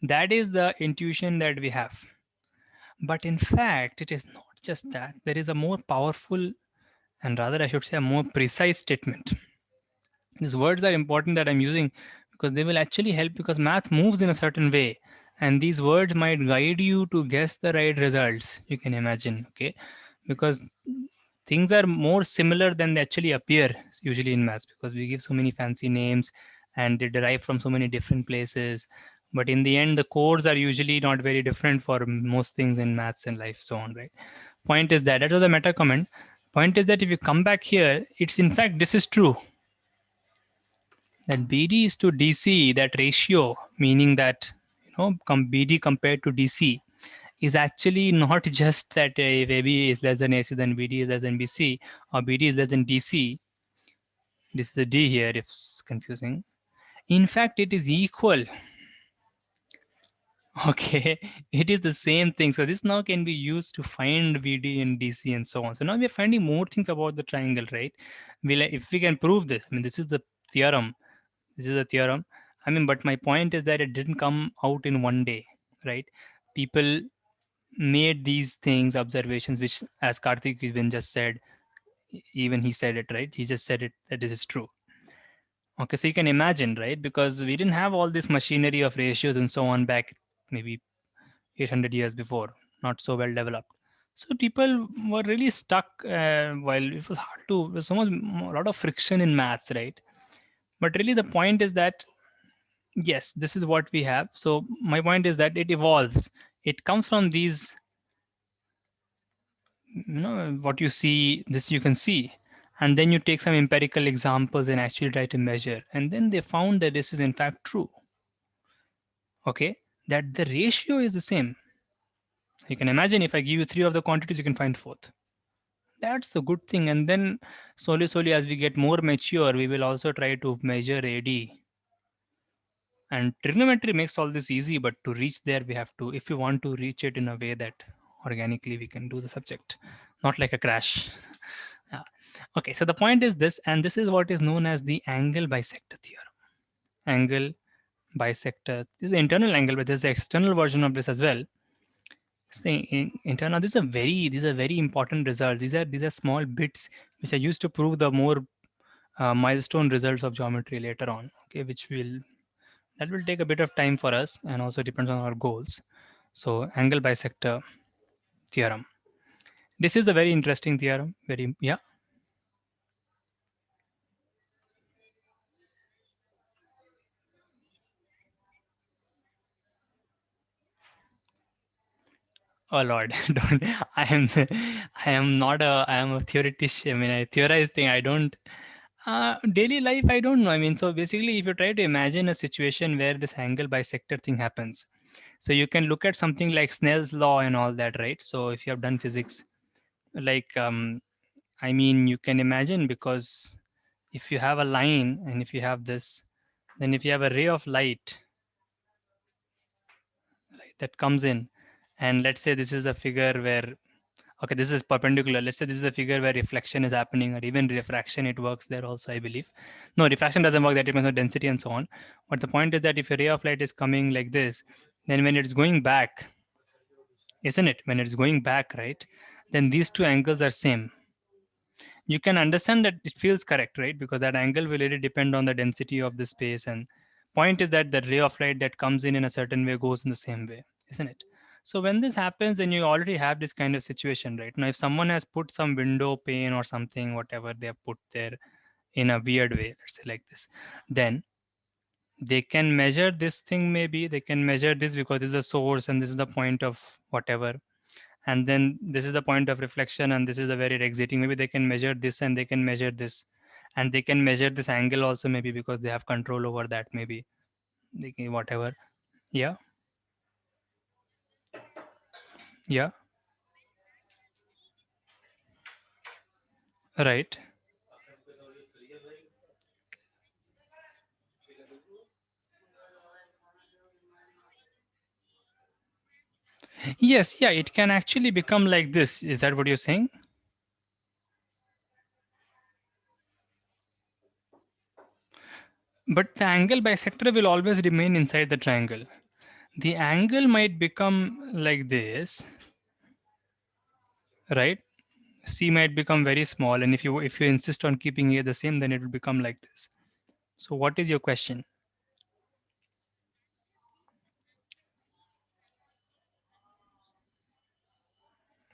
that is the intuition that we have. But in fact, it is not just that. There is a more powerful, and rather I should say a more precise statement. These words are important that I'm using because they will actually help, because math moves in a certain way, and these words might guide you to guess the right results, you can imagine. Okay, because things are more similar than they actually appear usually in maths, because we give so many fancy names and they derive from so many different places. But in the end, the codes are usually not very different for most things in maths and life, so on, right? Point is that was a meta comment. Point is that if you come back here, it's in fact this is true, that BD is to DC, that ratio, meaning that BD compared to DC is actually not just that if AB is less than AC, then BD is less than BC, or BD is less than DC. This is a D here, if it's confusing. In fact, it is equal. Okay, it is the same thing. So this now can be used to find BD and DC and so on. So now we are finding more things about the triangle, right? If we can prove this, I mean, this is the theorem. This is a theorem. I mean, but my point is that it didn't come out in one day, right? People made these things, observations, which, as Karthik even just said, even he said it, right? He just said it that this is true. Okay, so you can imagine, right? Because we didn't have all this machinery of ratios and so on back maybe 800 years before, not so well developed. So people were really stuck while it was hard to, there's so much, a lot of friction in maths, right? But really, the point is that yes, this is what we have. So my point is that it evolves. It comes from these, what you see, this you can see, and then you take some empirical examples and actually try to measure, and then they found that this is in fact true. Okay, that the ratio is the same. You can imagine, if I give you three of the quantities, you can find the fourth. That's the good thing. And then slowly as we get more mature, we will also try to measure AD. And trigonometry makes all this easy, but to reach there, we have to, if we want to reach it in a way that organically we can do the subject, not like a crash. Yeah. Okay, so the point is this, and this is what is known as the angle bisector theorem. Angle bisector. This is the internal angle, but there's an external version of this as well. It's the internal. These are very important results. These are small bits which are used to prove the more milestone results of geometry later on. Okay, that will take a bit of time for us, and also depends on our goals. So angle bisector theorem. This is a very interesting theorem. Very, yeah. Oh Lord, don't. I am, I am a theoretician. I mean, I theorize thing. I don't. Daily life, I don't know. I mean, so basically, if you try to imagine a situation where this angle bisector thing happens, so you can look at something like Snell's law and all that, right? So if you have done physics, like, I mean, you can imagine, because if you have a line and if you have this, then if you have a ray of light, right, that comes in, and let's say this is a figure where, okay, this is perpendicular. Let's say this is a figure where reflection is happening, or even refraction, it works there also, I believe. No, refraction doesn't work, that depends on density and so on. But the point is that if a ray of light is coming like this, then when it's going back, isn't it? When it's going back, right? Then these two angles are same. you can understand that it feels correct, right? Because that angle will really depend on the density of the space. And point is that the ray of light that comes in a certain way goes in the same way, isn't it? So when this happens, then you already have this kind of situation, right? Now, if someone has put some window pane or something, whatever they have put there in a weird way, let's say like this, then they can measure this thing. Maybe they can measure this because this is the source and this is the point of whatever, and then this is the point of reflection and this is the where it exiting. Maybe they can measure this and they can measure this, and they can measure this angle also, maybe because they have control over that. Maybe they can whatever. Yeah, yeah, right. Yes, yeah, it can actually become like this. Is that what you're saying? But the angle bisector will always remain inside the triangle. The angle might become like this, right? C might become very small, and if you insist on keeping A the same, then it will become like this. So what is your question?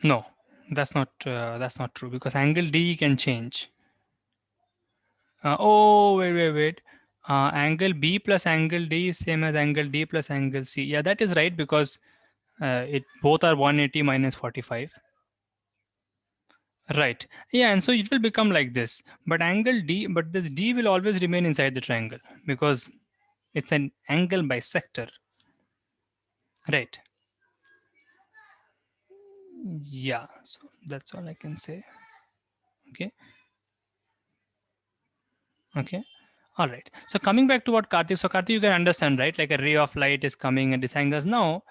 No, that's not true, because angle D can change. Oh, wait. Angle B plus angle D is same as angle D plus angle C. Yeah, that is right, because it both are 180 minus 45. Right. Yeah, and so it will become like this. But angle D, but this D will always remain inside the triangle because it's an angle bisector. Right. Yeah. So that's all I can say. Okay. Okay. All right. So coming back to what Karthik, so Karthik, you can understand, right? Like a ray of light is coming at this angle.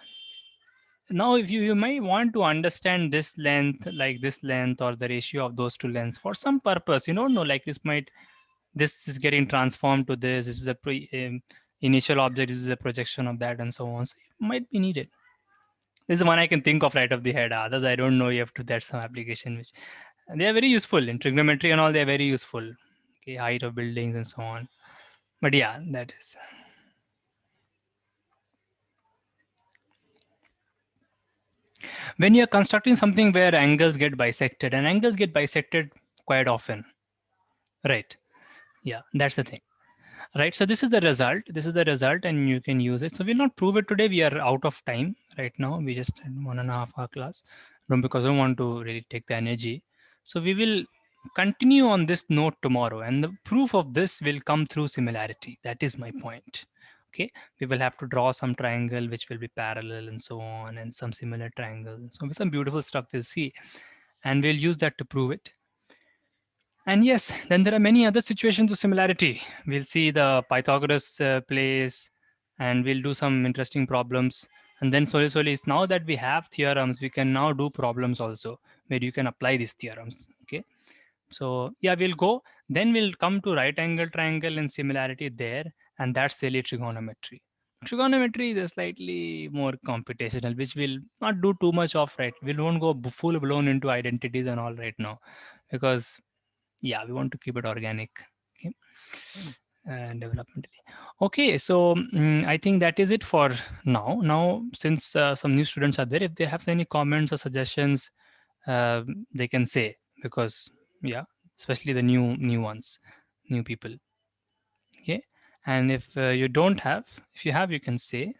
Now, if you might want to understand this length, like this length, or the ratio of those two lengths for some purpose, you don't know, like this is getting transformed to this. This is a initial object. This is a projection of that, and so on. So it might be needed. This is one I can think of right off the head. Others I don't know. You have to That's some application which they are very useful in trigonometry and all. They are very useful. Okay, height of buildings and so on. But yeah, that is when you're constructing something where angles get bisected, and angles get bisected quite often, right? Yeah, that's the thing, right? So this is the result and you can use it. So we'll not prove it today, we are out of time right now. We just had 1.5 hour class. No, because I don't want to really take the energy. So we will continue on this note tomorrow, and the proof of this will come through similarity. That is my point. Okay, we will have to draw some triangle which will be parallel and so on, and some similar triangles. So some beautiful stuff we'll see, and we'll use that to prove it. And yes, then there are many other situations of similarity. We'll see the Pythagoras plays, and we'll do some interesting problems. And then slowly, it's now that we have theorems, we can now do problems also where you can apply these theorems. Okay. So yeah, we'll go. Then we'll come to right angle triangle and similarity there, and that's really trigonometry. Trigonometry is a slightly more computational, which will not do too much of, right. We won't go full blown into identities and all right now, because yeah, we want to keep it organic. Okay, and developmentally. Okay, so I think that is it for now. Since some new students are there, if they have any comments or suggestions, they can say, because yeah, especially the new ones, new people. Okay, and if you don't have, if you have, you can say.